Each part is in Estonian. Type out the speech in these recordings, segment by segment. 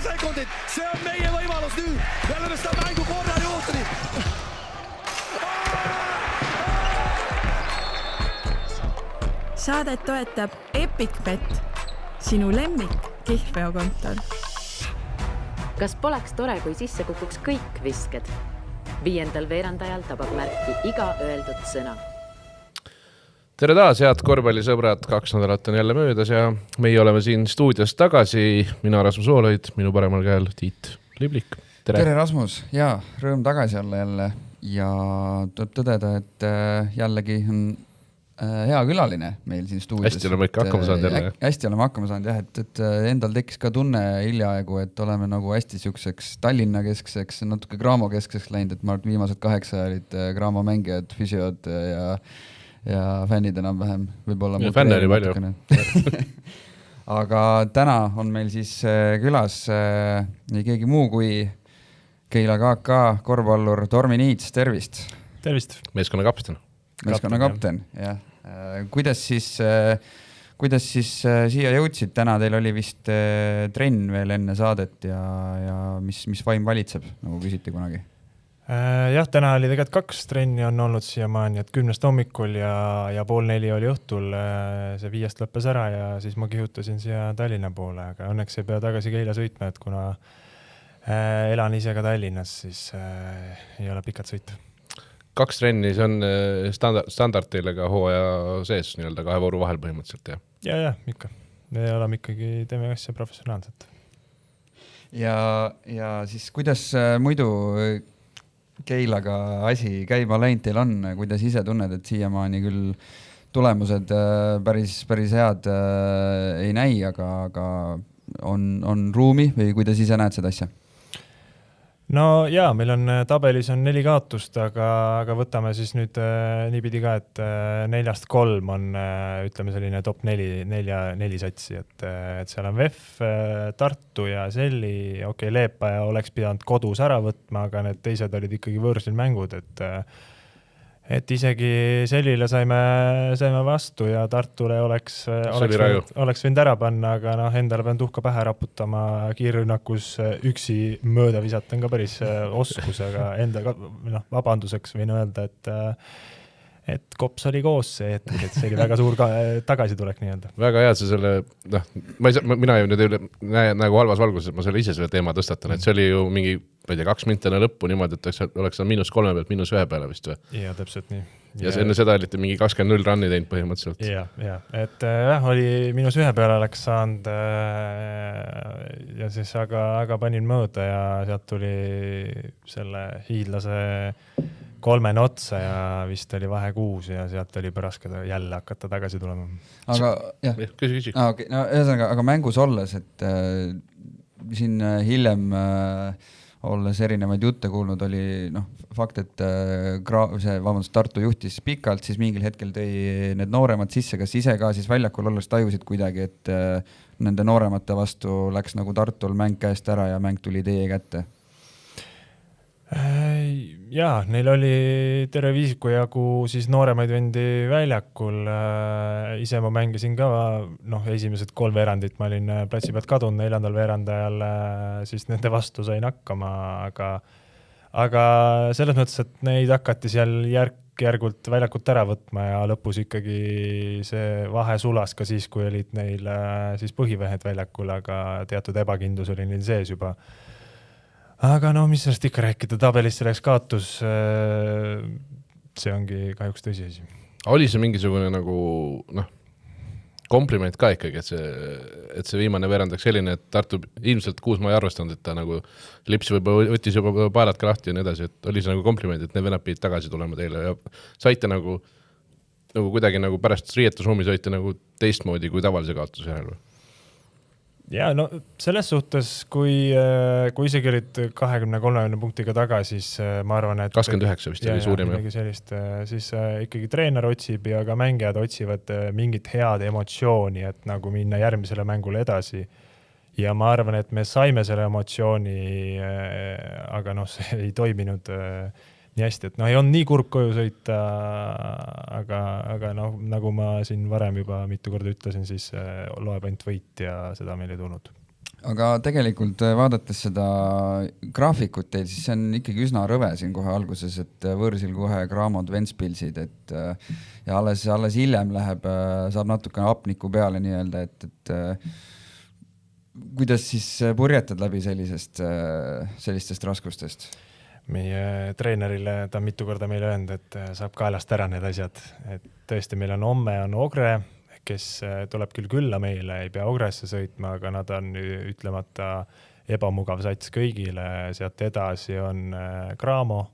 sekundit, see on meie võimalus nüüd. Me oleme seda mängu korra juhtuni. Saadet toetab EpicBet, sinu lemmik kihlveokontor. Kas poleks tore, kui sisse kukuks kõik visked? 5. veerandajal tabab märki iga öeldud sõna. Tere taas, head korvpallisõbrad, 2 nädalat on jälle möödas ja meie oleme siin stuudios tagasi. Mina Rasmus Vooloid, minu paremal käel Tiit Liblik. Tere Rasmus, ja rõõm tagasi olla jälle ja tuleb tõdeda, et jällegi on hea külaline meil siin stuudios. Hästi oleme ikka hakkama saanud jälle. Hästi oleme hakkama saanud, jah, et endal tekkis ka tunne hiljaaegu, et oleme nagu hästi siukseks Tallinna keskseks, natuke Graamo keskseks läinud, et ma arvan, viimased 8 olid Graamo mängijad, füsiod ja fännid enam vähem. Võib-olla ja fänne oli palju. Aga täna on meil siis külas ei keegi muu kui Keila KK korvpallur Tormi Niits, tervist! Tervist! Meeskonna kapten, jah. Kuidas siis siia jõudsid? Täna teil oli vist trenn veel enne saadet ja mis vaim valitseb, nagu küsiti kunagi? Jah, täna oli tegelikult 2 trenni on olnud siiamaani, et 10 hommikul ja 3:30 oli õhtul, see 5 lõppes ära ja siis ma kihutasin siia Tallinna poole, aga õnneks ei pea tagasi Keila sõitma, et kuna elan ise ka Tallinnas, siis ei ole pikalt sõita. 2 trenni, see on standard teile ka hooaja sees, nii-öelda 2 vooru vahel põhimõtteliselt, jah? Ja, ikka. Me oleme ikkagi, teeme asja professionaalselt. Ja siis kuidas muidu Keilaga asi käima läinud teil on? Kuidas ise tunned, et siiamaani küll tulemused päris head ei näi, aga on ruumi või kuidas ise näed seda asja? No jaa, meil on tabelis on 4 kaotust, aga võtame siis nüüd niipidi ka, et 4-3 on, ütleme selline top 4 satsi, et seal on VEF, Tartu ja Selli, Leepa oleks pidanud kodus ära võtma, aga need teised olid ikkagi võõrsil mängud, et isegi Sellile saime vastu ja Tartule oleks võinud ära panna, aga endale pean tuhka pähe raputama kiirrünnakus üksi mööda visata on ka päris oskus, aga enda vabanduseks võin öelda, et kops oli koos see hetkel, et see oli väga suur tagasitulek nii-öelda. Väga hea, see selle, mina ju nüüd näe nagu halvas valguses, ma selle ise selle teema tõstatan, et see oli ju mingi, ma ei tea, 2 mintene lõppu niimoodi, et oleks -3 pealt -1 peale vist või? Jaa, täpselt nii. Ja enne seda olite mingi 20-0 ranni teinud põhimõtteliselt. Jaa, et oli -1 peale oleks saanud ja siis aga panin mööda ja sealt tuli selle hiidlase 3 otsa ja vist oli vahe 6 ja sealt oli pärast jälle hakata tagasi tulema. Aga jah, küsi. No ühesõnaga, aga mängus olles, et siin hiljem olles erinevaid jutte kuulnud, oli fakt, et Tartu juhtis pikalt, siis mingil hetkel tõi need nooremad sisse, kas ise ka siis väljakul olles tajusid kuidagi, et nende nooremate vastu läks nagu Tartul mäng käest ära ja mäng tuli teie kätte? Jaa, neil oli terve viisiku jagu siis nooremaid vendi väljakul. Ise ma mängisin ka, esimesed 3 veerandit ma olin platsi pealt kadunud, 4. veerandajal siis nende vastu sain hakkama, aga selles mõttes, et neid hakati seal järgult väljakut ära võtma ja lõpus ikkagi see vahe sulas ka siis, kui olid neil siis põhivehed väljakul, aga teatud ebakindlus oli neil sees juba. Aga mis sellest ikka rääkida, tabelisse läks kaotus, see ongi kahjuks tõsiasi. Oli see mingisugune nagu, kompliment ka ikkagi, et see viimane veerand oleks selline, et Tartu ilmselt 6 ma ei arvestanud, et ta nagu lipsi võib-olla võttis juba paelad ka lahti ja nii edasi, et oli see nagu kompliment, et need venad pidid tagasi tulema teile ja saite nagu kuidagi nagu pärast riietusruumi saite nagu teistmoodi kui tavalise kaotuse järel või? Ja selles suhtes, kui isegi olid 20-30 punktiga taga, siis ma arvan, et 29 vist oli suurim. Siis ikkagi treener otsib ja ka mängijad otsivad mingit head emotsiooni, et nagu minna järgmisele mängule edasi. Ja ma arvan, et me saime selle emotsiooni, aga see ei toiminud nii hästi, et ei on nii kurb koju sõita, aga nagu ma siin varem juba mitu korda ütlesin, siis loeb ainult võit ja seda meil ei tulnud. aga tegelikult vaadates seda graafikut teil, siis see on ikkagi üsna rõve siin kohe alguses, et võõrsil kohe Cramod, Ventspilsid, et ja alles hiljem saab natukene hapniku peale nii-öelda, et kuidas siis purjetad läbi sellistest raskustest? Meie treenerile ta on mitu korda meile öelnud, et saab kaelast ära need asjad. Et tõesti, meil on homme Ogre, kes tuleb küll külla meile, ei pea Ogresse sõitma, aga nad on ütlemata ebamugav sats kõigile. Sealt edasi on Cramo.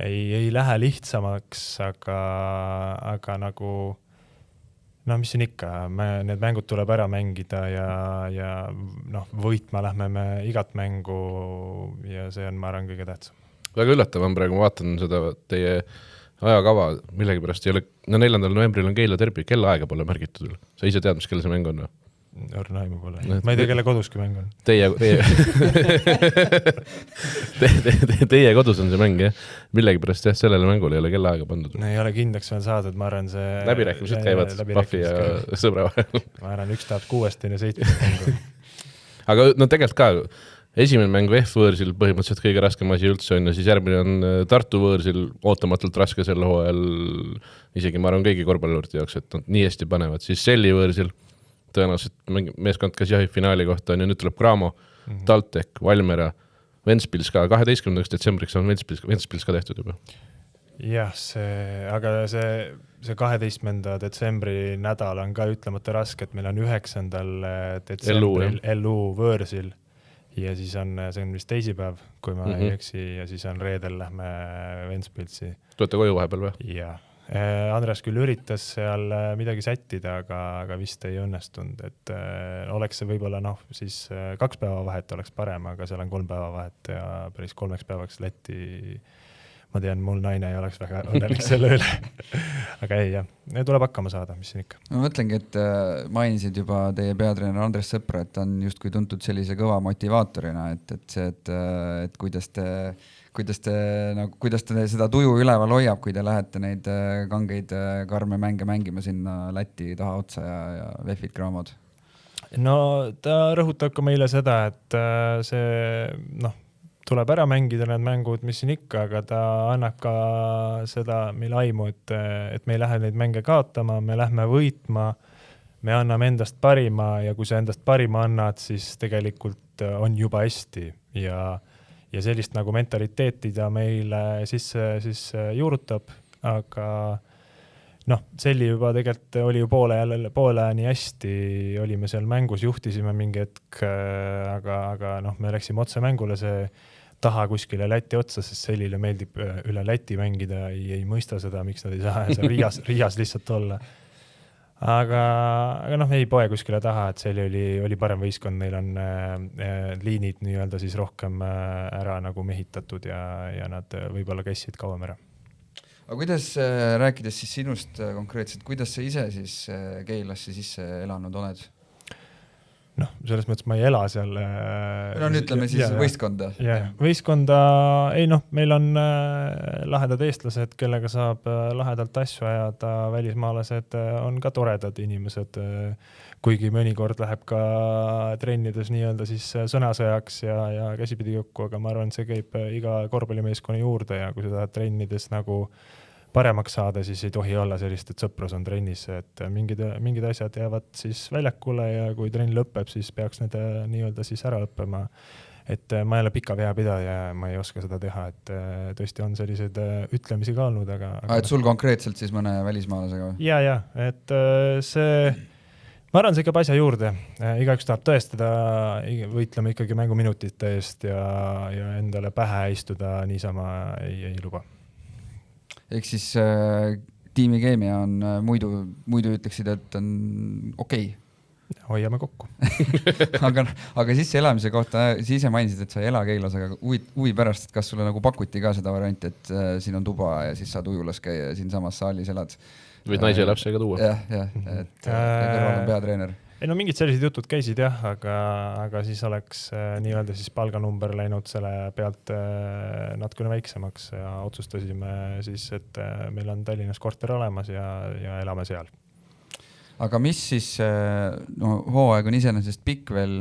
Ei lähe lihtsamaks, aga nagu mis on ikka, need mängud tuleb ära mängida ja võitma lähme me igat mängu ja see on, ma arvan, kõige tähtsam. Väga üllatav on praegu, ma vaatan seda teie ajakava, millegi pärast ei ole, 4. novembril on Keila derbi, kella aega pole märgitud. Sa ise tead, mis kelle see mäng on? Õrna aimu pole. Ma ei tea, kelle koduski mäng on. Teie kodus on see mäng, jah? Millegi pärast sellele mängule ei ole kella aega pandud. Ei ole kindlaks veel saadud, ma arvan see... Läbirääkimised käivad Pahvi ja sõbra vahel. Ma arvan, üks tahab 6. ja 7. mängu. Aga tegelikult ka, esimene mäng VF võõrsil põhimõtteliselt kõige raskem asi üldse on ja siis järgmine on Tartu võõrsil ootamatult raske selle hooajal, isegi ma arvan kõigi korvpallurite jaoks, et nad nii hästi panevad. Siis Selli võõrsil tõenäoliselt meeskond, kes jahib finaali kohta on ja nüüd tuleb Cramo, Taltek, Valmera, Ventspils ka, 12. detsembriks on Ventspils ka tehtud juba. Jah, aga see 12. detsembri nädal on ka ütlemata raske, et meil on 9. detsembril LU võõrsil ja siis see on vist teisipäev, kui ma ei eksi, ja siis on reedel lähme Ventspilsi. Tulete koju vahepeal või? Jah. Andres küll üritas seal midagi sättida, aga vist ei õnnestunud, et oleks see võib-olla siis 2 päeva vahet oleks parem, aga seal on 3 päeva vahet ja päris 3 päevaks Lätti. Ma tean, mul naine ei oleks väga õnnelik selle üle. Aga ei, jah, tuleb hakkama saada, mis siin ikka. Ma mõtlengi, et mainisid juba teie peatreener Andres Sõpra, et ta on justkui tuntud sellise kõva motivaatorina, et kuidas te seda tuju üleval hoiab, kui te lähete neid kangeid karme mänge mängima sinna Läti taha otsa ja VF-id Cramod? No ta rõhutab ka meile seda, et see tuleb ära mängida need mängud, mis siin ikka, aga ta annab ka seda meile aimu, et me ei lähe neid mänge kaotama, me lähme võitma, me anname endast parima ja kui sa endast parima annad, siis tegelikult on juba hästi ja sellist nagu mentaliteeti ta meile sisse juurutab, aga Selli juba tegelikult oli ju poole nii hästi, olime seal mängus, juhtisime mingi hetk, aga me läksime otse mängule see taha kuskile Läti otsa, sest Sellile meeldib üle Läti mängida, ei mõista seda, miks nad ei saa Riias lihtsalt olla. Aga ei poe kuskile taha, et Selli oli parem võistkond, neil on liinid nii-öelda siis rohkem ära nagu mehitatud ja nad võib-olla käisid kauem ära. Aga kuidas, rääkides siis sinust konkreetselt, kuidas sa ise siis Keilasse sisse elanud oled? Selles mõttes ma ei ela seal. Ütleme siis võistkonda. Võistkonda, meil on lahedad eestlased, kellega saab lahedalt asju ajada, välismaalased on ka toredad inimesed, kuigi mõnikord läheb ka trennides nii-öelda siis sõnasõjaks ja käsipidi kokku, aga ma arvan, see käib iga korvpallimeeskonna juurde ja kui seda trennides nagu paremaks saada, siis ei tohi olla sellist, et sõprus on trennis, et mingid asjad jäävad siis väljakule ja kui trenn lõpeb, siis peaks need nii-öelda siis ära lõppema. Et ma ei ole pika veapidaja ja ma ei oska seda teha, et tõesti on sellised ütlemisi ka olnud, aga... Et sul konkreetselt siis mõne välismaalasega või? Ja, et ma arvan, see ikka asja juurde. Igaüks tahab tõestada, võitlema ikkagi mänguminutite eest ja endale pähe istuda niisama ei luba. Ehk siis tiimi keemia on muidu ütleksid, et on okei. Hoiame kokku. aga siis elamise kohta, siis ise mainisid, et sa ei ela Keilas, aga huvi pärast, et kas sulle nagu pakuti ka seda varianti, et siin on tuba ja siis saad ujulas käia ja siin samas saalis elad. Võid naise ja lapsega tuua. Jah, et kõrval on peatreener. Mingid sellised jutud käisid jah, aga siis oleks nii-öelda siis palganumber läinud selle pealt natukene väiksemaks ja otsustasime siis, et meil on Tallinnas korter olemas ja elame seal. aga mis siis, no hooaeg on iseenesest pikk veel,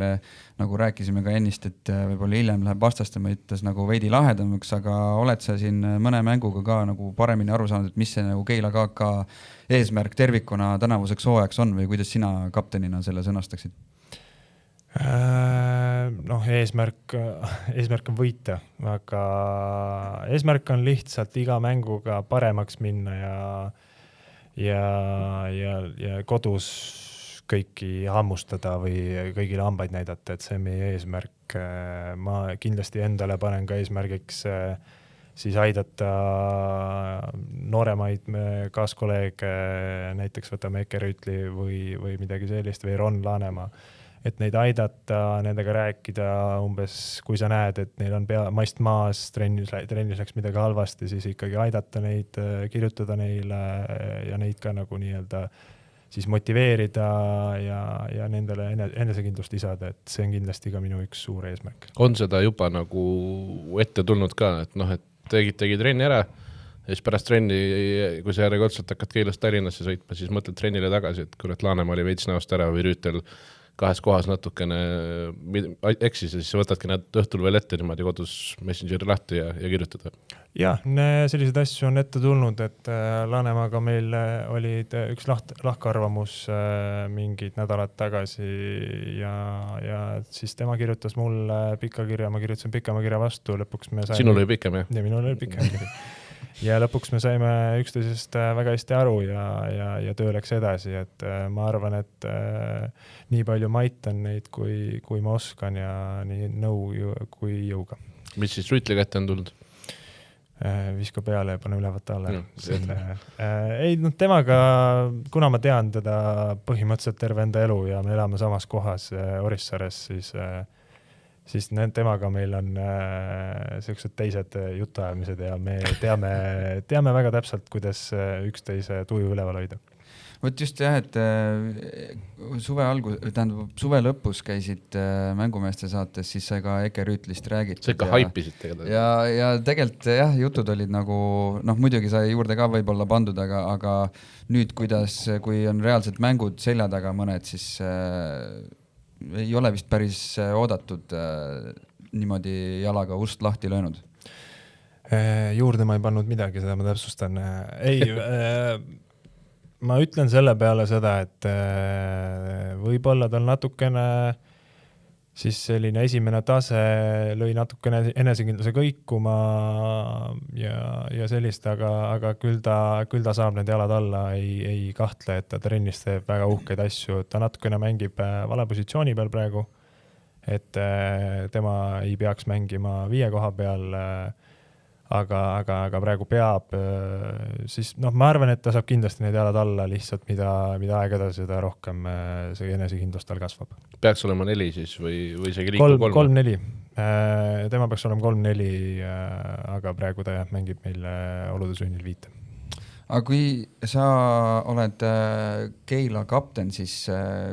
nagu rääkisime ka ennist, et võib-olla hiljem läheb vastaste mõttes nagu veidi lahedamaks, aga oled sa siin mõne mänguga ka nagu paremini aru saanud, et mis see nagu Keila KK eesmärk tervikuna tänavuseks hooajaks on või kuidas sina kaptenina selle sõnastaksid? Noh, eesmärk on võita, aga eesmärk on lihtsalt iga mänguga paremaks minna ja kodus kõiki hammustada või kõigile hambaid näidata, et see on meie eesmärk. Ma kindlasti endale panen ka eesmärgiks siis aidata nooremaid kaaskolleege, näiteks võtame Eke Rüütli või midagi sellist või Ron Laanemaa, et neid aidata, nendega rääkida umbes, kui sa näed, et neil on maist maas, trennis läks midagi halvasti, siis ikkagi aidata neid, kirjutada neile ja neid ka nagu nii-öelda siis motiveerida ja nendele enesekindlust lisada, et see on kindlasti ka minu üks suur eesmärk. On seda juba nagu ette tulnud ka, et noh, et tegi trenni ära ja siis pärast trenni, kui sa järjekordselt hakkad Keilast Tallinnasse sõitma, siis mõtled trennile tagasi, et kurat, Laanemaa oli veits näost ära või Rüütel kahes kohas natukene eksis ja siis võtadki nad õhtul veel ette niimoodi kodus Messengeri lahti ja kirjutada. Jah, selliseid asju on ette tulnud, et Laanemaaga meil olid üks lahkarvamus mingid nädalad tagasi ja siis tema kirjutas mulle pika kirja, ma kirjutasin pikema kirja vastu, lõpuks me saime... Sinul oli pikem, jah? Ja minul oli pikem kiri. Ja lõpuks me saime üksteisest väga hästi aru ja töö läks edasi, et ma arvan, et nii palju ma aitan neid, kui ma oskan ja nii nõu kui jõuga. Mis siis Rüütli kätte on tulnud? Viska peale ja pane ülevat alla. Ei, temaga, kuna ma tean teda põhimõtteliselt terve enda elu ja me elame samas kohas Orissares, siis temaga meil on sellised teised jutuajamised ja me teame väga täpselt, kuidas üksteise tuju üleval hoida. Võt just jah, et suve lõpus käisid mängumeeste saates, siis sai ka Eke Rüütlist räägitud. See ikka haipisid tegelikult. Ja tegelikult jah, jutud olid nagu, muidugi sai juurde ka võib-olla pandud, aga nüüd kui on reaalselt mängud selja taga mõned, siis ei ole vist päris oodatud niimoodi jalaga ust lahti löönud. Juurde ma ei pannud midagi, seda ma täpsustan. Ei, ma ütlen selle peale seda, et võib-olla tal natukene siis selline esimene tase lõi natukene enesekindluse kõikuma ja sellist, aga küll ta saab need jalad alla, ei kahtle, et ta trennis teeb väga uhkeid asju, ta natukene mängib vale positsiooni peal praegu, et tema ei peaks mängima 5 koha peal, aga praegu peab, siis ma arvan, et ta saab kindlasti need jalad alla lihtsalt, mida aeg edasi, seda rohkem see enesekindlust tal kasvab. Peaks olema 4 siis või isegi liiku 3? 3-4. Tema peaks olema 3-4, aga praegu ta mängib meil olude sunnil 5. Aga kui sa oled Keila kapten, siis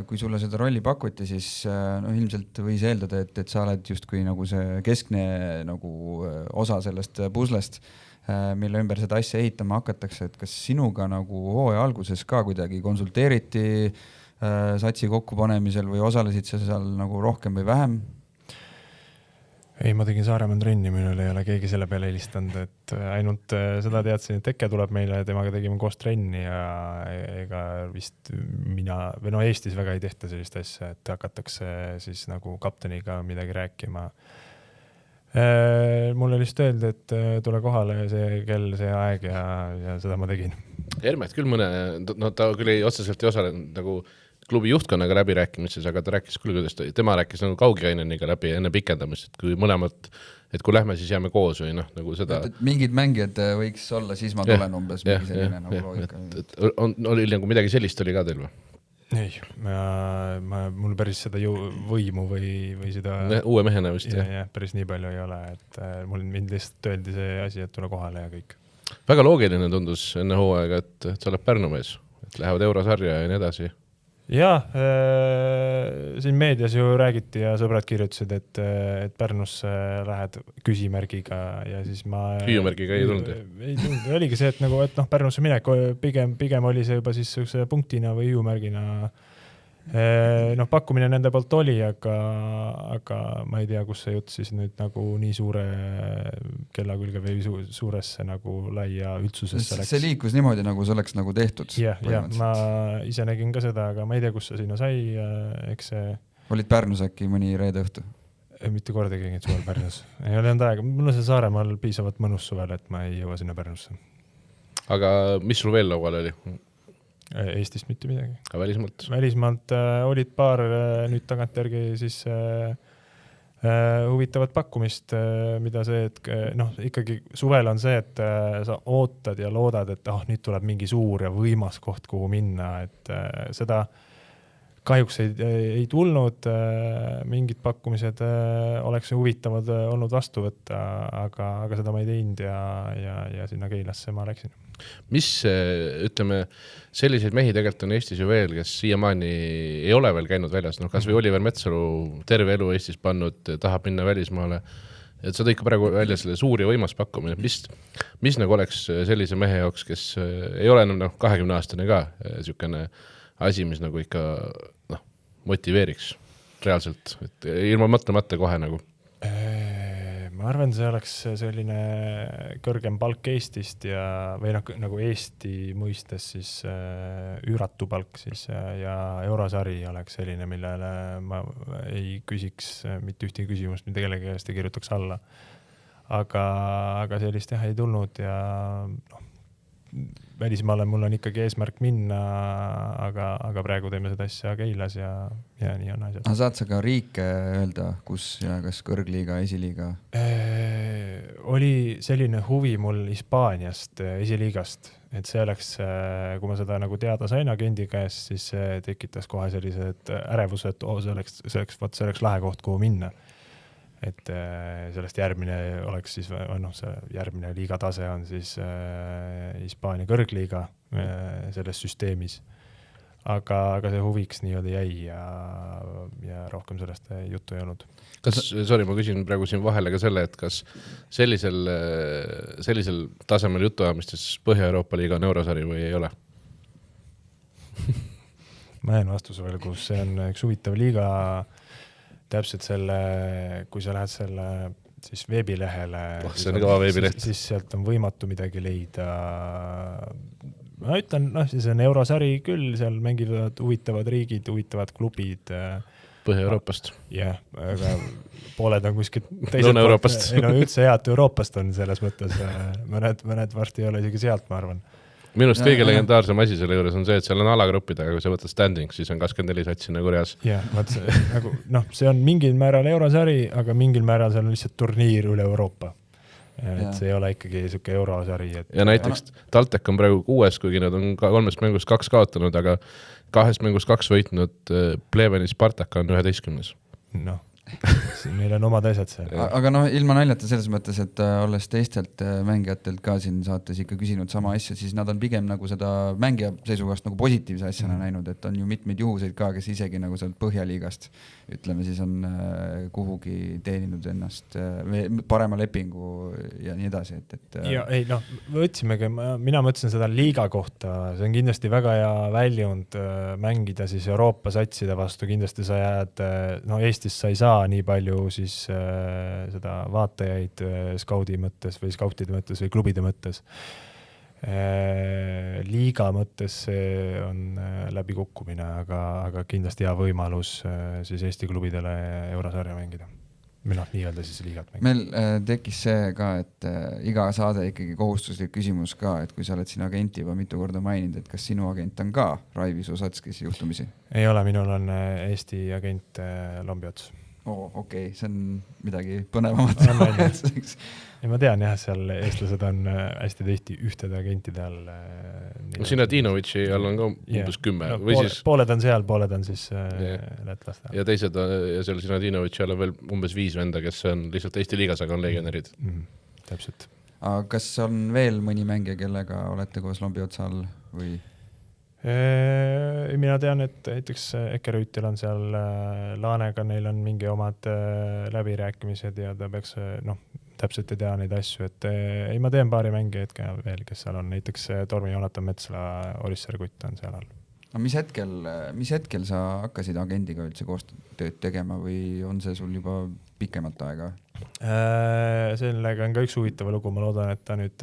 kui sulle seda rolli pakuti, siis ilmselt võis eeldada, et sa oled justkui nagu see keskne nagu osa sellest puslest, mille ümber seda asja ehitama hakatakse, et kas sinuga nagu hooaja alguses ka kuidagi konsulteeriti satsi kokkupanemisel või osalesid sa seal nagu rohkem või vähem? Ei, ma tegin Saaremaa trenni, minul ei ole keegi selle peale helistanud, et ainult seda teadsin, et Eke tuleb meile, temaga tegime koos trenni ja ega vist Eestis väga ei tehta sellist asja, et hakatakse siis nagu kapteniga midagi rääkima. Mulle lihtsalt öeldi, et tule kohale see kell, see aeg ja seda ma tegin. Hermet küll ta küll otseselt ei osalenud nagu klubi juhtkonnaga läbi rääkimises, aga ta rääkis küll, kuidas tema rääkis nagu Kaugi-Aineniga läbi enne pikendamist, et kui mõlemad, et kui lähme, siis jääme koos või nagu seda. Et mingid mängijad võiks olla, siis ma tulen umbes mingi selline nagu loogika. Oli nagu midagi sellist oli ka teil või? Ei, mul päris seda võimu või seda... Uue mehena vist. Ja, päris nii palju ei ole, et mind lihtsalt öeldi see asi, et tule kohale ja kõik. Väga loogiline tundus enne hooaega, et sa oled Pärnu mees, et lähevad eurosarja ja nii edasi. Jaa, siin meedias ju räägiti ja sõbrad kirjutasid, et Pärnusse lähed küsimärgiga ja siis ma... Hüüumärgiga ei tulnud? Ei tulnud, oligi see, et, nagu, et Pärnusse minek pigem oli see juba siis punktina või hüüumärgina. Pakkumine nende poolt oli, aga ma ei tea, kus see jutt siis nüüd nagu nii suure kella külge või suuresse nagu laia üldsusesse läks. See liikus niimoodi, nagu see oleks nagu tehtud. Ja, ma ise nägin ka seda, aga ma ei tea, kus see sinna sai. Eks see... Olid Pärnus äkki mõni reede õhtu? Mitte kordagi käinud suvel Pärnus. Ei ole olnud aega. Mul on see Saaremaal piisavalt mõnus suvel, et ma ei jõua sinna Pärnusse. Aga mis sul veel laual oli? Eestist mitte midagi. Aga välismaalt? Välismaalt olid paar nüüd tagantjärgi siis huvitavat pakkumist, mida see, et ikkagi suvel on see, et sa ootad ja loodad, et nüüd tuleb mingi suur ja võimas koht, kuhu minna, et seda kahjuks ei tulnud, mingid pakkumised oleks huvitavad olnud vastu võtta, aga seda ma ei teinud ja sinna Keilasse ma läksin. Mis, ütleme, selliseid mehi tegelikult on Eestis ju veel, kes siiamaani ei ole veel käinud väljas, kas või Oliver Metsalu terve elu Eestis pannud, tahab minna välismaale, et sa tõid ka praegu välja selle suur ja võimas pakkumine, mis nagu oleks sellise mehe jaoks, kes ei ole enam 20-aastane ka, niisugune asi, mis nagu ikka motiveeriks reaalselt, et ilma mõtlemata kohe nagu? Ma arvan, see oleks selline kõrgem palk Eestist või nagu Eesti mõistes siis üüratu palk siis ja eurosari oleks selline, millele ma ei küsiks mitte ühtegi küsimust, mida kellegi käest ei kirjutaks alla. Aga sellist ei tulnud ja välismaale mul on ikkagi eesmärk minna, aga praegu teeme seda asja Keilas ja nii on asjad. Saad sa ka riike öelda, kus ja kas kõrgliiga, esiliiga? Oli selline huvi mul Hispaaniast, esiliigast, et see oleks, kui ma seda nagu teada sain agendi käest, siis see tekitas kohe sellised ärevused, see oleks lahe koht, kuhu minna. Et sellest järgmine oleks siis, see järgmine liigatase on siis Hispaania kõrgliiga selles süsteemis. Aga see huviks nii-öelda jäi ja rohkem sellest juttu ei olnud. Ma küsin praegu siin vahele ka selle, et kas sellisel tasemel jutuajamistes Põhja-Euroopa liiga on eurosari või ei ole? Ma jään vastuse veel, kus see on üks huvitav liiga täpselt selle, kui sa lähed selle siis veebilehele, see on kõva veebileht. Siis sealt on võimatu midagi leida. Ma ütlen, siis on eurosari küll, seal mängivad huvitavad riigid, huvitavad klubid. Põhja-Euroopast. Jah, aga pooled on kuskil Lõuna-Euroopast. Üldse head Euroopast on selles mõttes. Mõned varsti ei ole isegi sealt, ma arvan. Minust kõige legendaarsem asi selle juures on see, et seal on alagruppidega, kui sa võtad standing, siis on 24 satsi nagu reas. Jah, see on mingil määral eurosari, aga mingil määral see on lihtsalt turniir üle Euroopa. Et see ei ole ikkagi niisugune eurosari. Ja näiteks Taltek on praegu 6, kuigi nad on 3 mängust 2 kaotanud, aga 2 mängust 2 võitnud Pleveni Spartaka on 11. Meil on omad asjad see. Aga ilma naljata selles mõttes, et olles teistelt mängijatelt ka siin saates ikka küsinud sama asja, siis nad on pigem nagu seda mängija seisukohast nagu positiivse asjana näinud, et on ju mitmeid juhuseid ka, kes isegi nagu sealt Põhjaliigast, ütleme siis on kuhugi teeninud ennast parema lepingu ja nii edasi. Mina mõtlesin seda liiga kohta, see on kindlasti väga hea väljund mängida siis Euroopa satside vastu, kindlasti sa jääd, Eestis sa ei saa nii palju siis seda vaatajaid skaudi mõttes või skautide mõttes või klubide mõttes. Liiga mõttes see on läbi kukkumine, aga kindlasti hea võimalus siis Eesti klubidele eurosarja mängida. Nii-öelda siis liigat mängida. Meil tekkis see ka, et iga saade ikkagi kohustuslik küsimus ka, et kui sa oled siin agenti juba mitu korda maininud, et kas sinu agent on ka Raivis Osatskis juhtumisi? Ei ole, minul on Eesti agent Lombiots. Okei, see on midagi põnevamat. Ja ma tean jah, seal eestlased on hästi tihti ühtede agentide all. Sinadinovitši all on ka umbes 10. Pooled on seal, pooled on siis lätlastel. Ja teised, ja seal Sinadinovitši all on veel umbes 5 venda, kes on lihtsalt Eesti liigas, aga on legionärid. Täpselt. Aga kas on veel mõni mängija, kellega olete koos Lombiotsa all või? Mina tean, et näiteks Ekerüütil on seal Laanega, neil on mingi omad läbirääkimised ja ta peaks, täpselt ei tea neid asju, et ei, ma teen paari mängijaid ka veel, kes seal on, näiteks Tormi Jonatan Metsala, Orissaare Kutt on seal all. No, mis hetkel sa hakkasid agendiga üldse koostööd tegema või on see sul juba pikemat aega? Sellega on ka üks huvitav lugu, ma loodan, et ta nüüd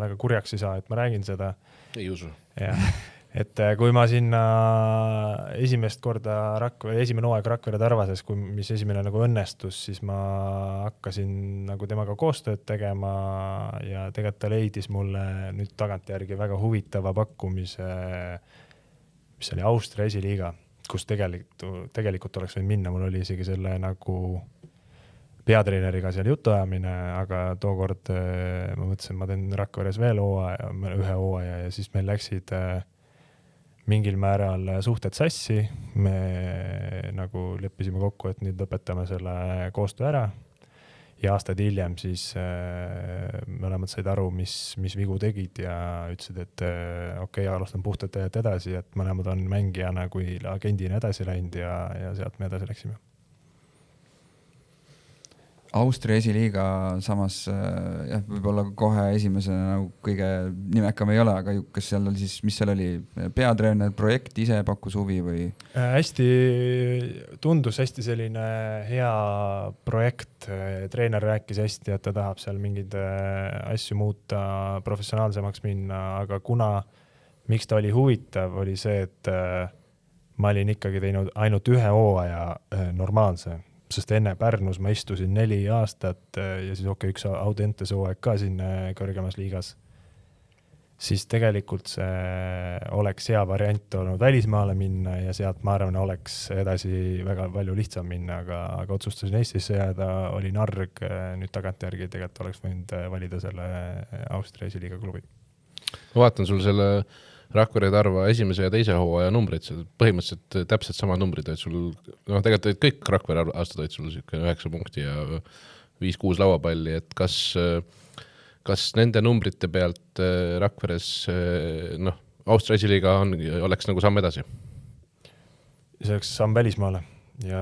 väga kurjaks ei saa, et ma räägin seda. Ei usu. Et kui ma sinna esimest korda esimene hooaeg Rakvere Tarvases, mis esimene nagu õnnestus, siis ma hakkasin nagu temaga koostööd tegema ja tegelikult ta leidis mulle nüüd tagantjärgi väga huvitava pakkumise, mis oli Austria esiliiga, kus tegelikult oleks võinud minna, mul oli isegi selle nagu peatreeneriga seal jutuajamine, aga tookord ma mõtlesin, ma teen Rakveres veel ühe hooaja ja siis meil läksid mingil määral suhted sassi, me nagu leppisime kokku, et nüüd lõpetame selle koostöö ära ja aastaid hiljem siis mõlemad said aru, mis vigu tegid ja ütlesid, et okei, alustan puhtalt edasi, et mõlemad on mängijana kui agendina edasi läinud ja sealt me edasi läksime. Austria esiliiga samas võib-olla kohe esimesena nagu kõige nimekam ei ole, aga kas seal oli siis, mis seal oli, peatreener, projekt ise pakkus huvi või? Tundus hästi selline hea projekt, treener rääkis hästi, et ta tahab seal mingeid asju muuta, professionaalsemaks minna, aga miks ta oli huvitav, oli see, et ma olin ikkagi teinud ainult ühe hooaja normaalse, sest enne Pärnus ma istusin 4 aastat ja siis üks Audentes hooaeg ka siin kõrgemas liigas. Siis tegelikult see oleks hea variant olnud välismaale minna ja sealt ma arvan, oleks edasi väga palju lihtsam minna, aga otsustasin Eestisse jääda, olin arg, nüüd tagantjärgi tegelikult oleks võinud valida selle Austria esiliiga klubi. Ma vaatan sul selle Rakvere Tarva esimese ja teise hooaja numbrid, põhimõtteliselt täpselt sama numbrid, et sul, tegelikult kõik Rakvere aastad olid sul 9 punkti ja 5-6 lauapalli, et kas nende numbrite pealt Rakveres, Austria esiliiga oleks nagu samm edasi? See oleks samm välismaale ja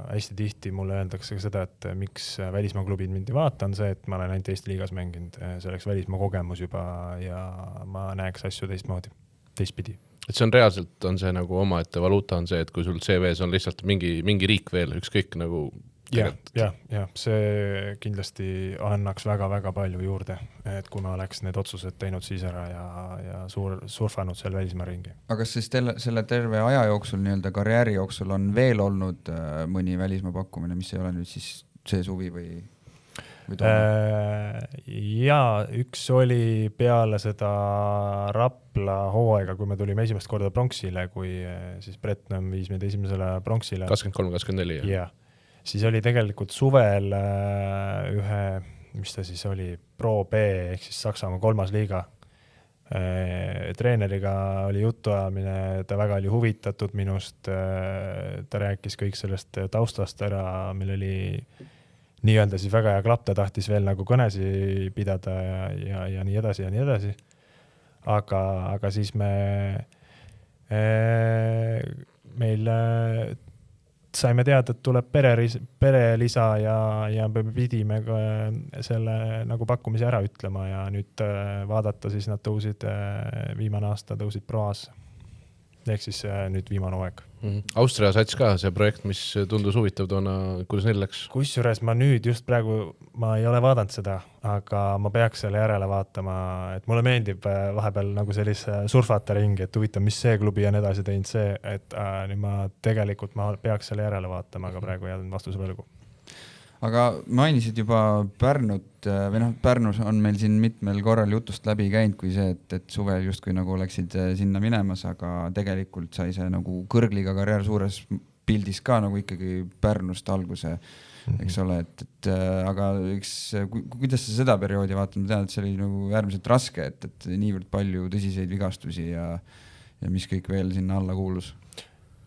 hästi tihti mulle öeldakse seda, et miks välismaa klubid mind ei vaata, on see, et ma olen ainult Eesti liigas mänginud, see oleks välismaa kogemus juba ja ma näeks asju teistpidi. Et see on reaalselt, on see nagu omaette valuuta on see, et kui sul CV-s on lihtsalt mingi riik veel, ükskõik nagu Ja, see kindlasti annaks väga-väga palju juurde, et kui ma oleks need otsused teinud siis ära ja surfanud seal välismaa ringi. Aga kas siis selle terve aja jooksul, karjääri jooksul on veel olnud mõni välismaa pakkumine, mis ei ole nüüd siis see suvi või üks oli peale seda Rapla hooaega, kui me tulime esimest korda pronksile, kui siis Bretnam viis meid esimesele pronksile. 23-24. Jah. Siis oli tegelikult suvel ühe, mis ta siis oli, Pro B, ehk siis Saksamaa 3. liiga. Treeneriga oli jutuajamine, ta väga oli huvitatud minust, ta rääkis kõik sellest taustast ära, meil oli nii-öelda siis väga hea klapp, ta tahtis veel nagu kõnesi pidada ja nii edasi ja nii edasi. Aga siis meil saime teada, et tuleb perelisa ja pidime selle nagu pakkumise ära ütlema ja nüüd vaadata siis nad tõusid, viimane aasta tõusid Proas. Ehk siis nüüd viimane hooaeg. Austria sats ka, see projekt, mis tundus huvitav toona, kuidas neil läks? Kusjuures ma nüüd just praegu, ma ei ole vaadanud seda, aga ma peaks selle järele vaatama, et mulle meeldib vahepeal nagu sellise surfata ringi, et huvitav, mis see klubi on edasi teinud see, et nüüd ma peaks selle järele vaatama, aga praegu jäänud vastuse võlgu. Aga mainisid juba Pärnut, Pärnus on meil siin mitmel korral jutust läbi käinud kui see, et suvel justkui nagu oleksid sinna minemas, aga tegelikult sai see nagu kõrgliga karjäär suures pildis ka nagu ikkagi Pärnust alguse, eks ole, aga kuidas sa seda perioodi vaatad, ma tean, et see oli nagu äärmiselt raske, et niivõrd palju tõsiseid vigastusi ja mis kõik veel sinna alla kuulus?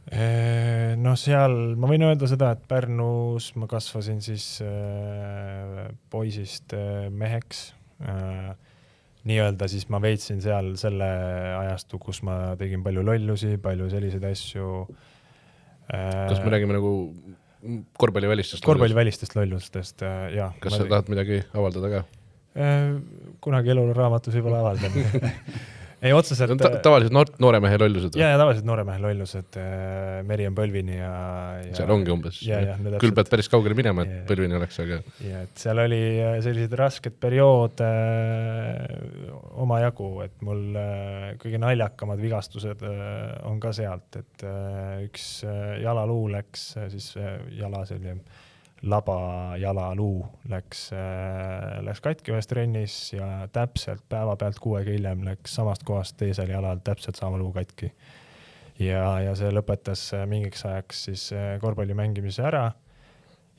Seal ma võin öelda seda, et Pärnus ma kasvasin siis poisist meheks. nii-öelda siis ma veetsin seal selle ajastu, kus ma tegin palju lollusi, palju selliseid asju. Kas me räägime nagu korvpallivälistest lollustest, jah. Kas sa tahad midagi avaldada ka? Kunagi eluraamatus võib-olla avaldan. Ei, otseselt... Tavaliselt nooremehe lollused? Ja tavaliselt nooremehe lollused, Meri on Põlvini ja... Seal ongi umbes. Küll pead päris kaugele minema, et Põlvini oleks, aga... Ja, et seal oli sellised rasked periood omajagu, et mul kõige naljakamad vigastused on ka sealt, et üks jalaluu läks, siis jala selline laba jalaluu läks katki ühes trennis ja täpselt päeva pealt 6 aega hiljem läks samast kohast teisel jalal täpselt sama luu katki. Ja see lõpetas mingiks ajaks siis korvpalli mängimise ära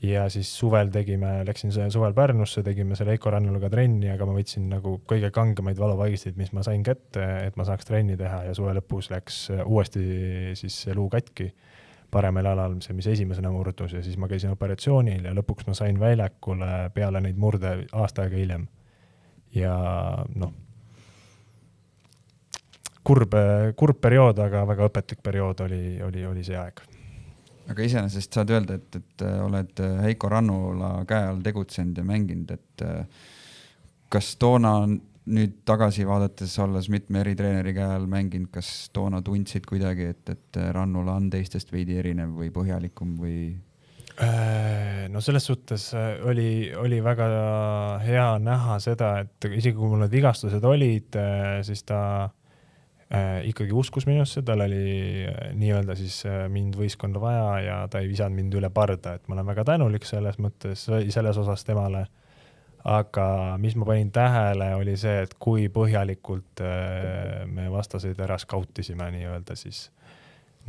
ja siis läksin suvel Pärnusse, tegime selle Heiko Rannulaga trenni, aga ma võtsin nagu kõige kangemaid valuvaigisteid, mis ma sain kätte, et ma saaks trenni teha ja suve lõpus läks uuesti siis see luu katki. Paremel alal, see mis esimesena murdus ja siis ma käisin operatsioonil ja lõpuks ma sain väljakule peale neid murde aasta aega hiljem. Ja kurb periood, aga väga õpetlik periood oli see aeg. Aga iseenesest saad öelda, et oled Heiko Rannula käe all tegutsenud ja mänginud, et kas toona nüüd tagasi vaadates olles mitme eritreeneri käe all mänginud, kas toona tundsid kuidagi, et Rannula on teistest veidi erinev või põhjalikum või? No selles suhtes oli väga hea näha seda, et isegi kui mul need vigastused olid, siis ta ikkagi uskus minusse, tal oli nii-öelda siis mind võistkonda vaja ja ta ei visanud mind üle parda, et ma olen väga tänulik selles mõttes, selles osas temale. Aga mis ma panin tähele oli see, et kui põhjalikult me vastaseid ära skautisime nii-öelda siis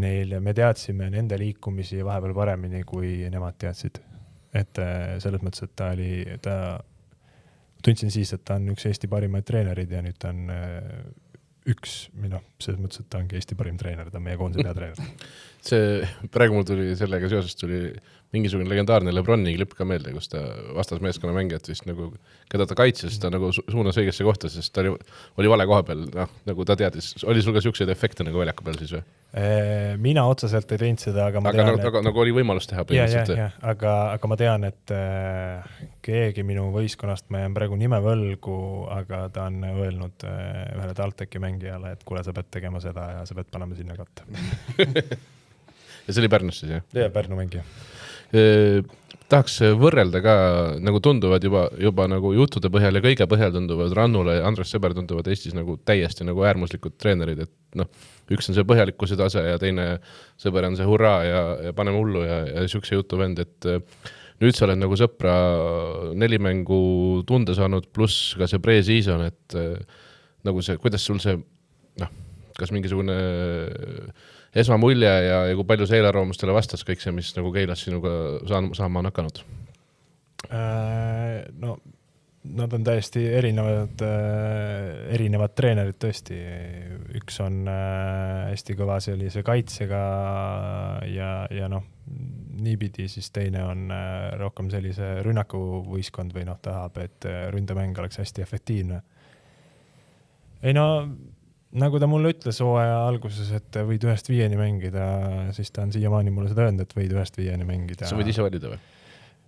me teadsime nende liikumisi vahepeal paremini, kui nemad teadsid. Et selles mõttes, et tundsin siis, et ta on üks Eesti parimaid treenerid ja nüüd ta on selles mõttes, et ta ongi Eesti parim treener, ta on meie koondise peatreener. Praegu mul tuli sellega seoses mingisugune legendaarne Lebroni klipp ka meelde, kus ta vastas meeskonna mängijat vist nagu, keda ta kaitses, ta nagu suunas õigesse kohta, sest ta oli vale koha peal, nagu ta teadis. Oli sul ka siukseid efekte nagu väljaku peal siis või? Mina otseselt ei teinud seda, aga ma tean, nagu oli võimalus teha põhimõtteliselt. Aga ma tean, et keegi minu võistkonnast, ma jään praegu nime võlgu, aga ta on öelnud ühele TalTechi mängijale, et kuule, sa pead tegema seda ja sa pead panema sinna katta. Ja see oli Pärnus siis, jah? Ja, Pärnu mängija. Tahaks võrrelda ka, nagu tunduvad juba nagu jutude põhjal ja kõige põhjal tunduvad Rannula ja Andres Sõber tunduvad Eestis nagu täiesti nagu äärmuslikud treenerid, et üks on see põhjalikkuse tase ja teine Sõber on see hurraa ja paneme hullu ja siukse jutu vend, et nüüd sa oled nagu Sõpra 4 mängu tunde saanud, pluss ka see pre-season, et nagu see, kuidas sul see, kas mingisugune esmamulje ja kui palju see eelarvamustele vastas kõik see, mis nagu Keilas sinuga saama on hakanud? No, nad on täiesti erinevad treenerid tõesti. Üks on hästi kõva sellise kaitsega ja niipidi, siis teine on rohkem sellise rünnakuvõistkond või tahab, et ründemäng oleks hästi efektiivne. Ei nagu ta mulle ütles hooaja alguses, et võid 1-5 mängida, siis ta on siiamaani mulle seda öelnud, et võid 1-5 mängida. Sa võid ise valida või?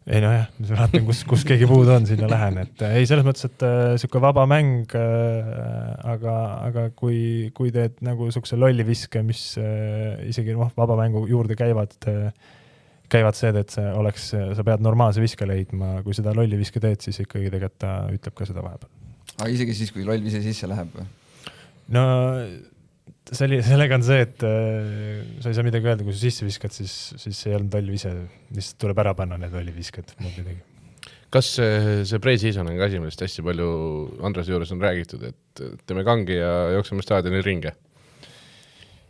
Ei jah, vaatan, kus keegi puudu on, sinna lähen. Et ei, selles mõttes, et siuke vaba mäng, aga kui teed nagu siukse lolliviske, mis isegi vaba mängu juurde käivad see, et sa pead normaalse viske leidma, kui seda lolliviske teed, siis ikkagi tegelikult ta ütleb ka seda vahepeal. Aga isegi siis, kui lollvise sisse läheb või? No sellega on see, et sa ei saa midagi öelda, kui sa sisse viskad, siis ei olnud lollivise, lihtsalt tuleb ära panna need lollivisked. Kas see pre-season on ka asi, millest hästi palju Andrese juures on räägitud, et teeme kangi ja jookseme staadioni ringe?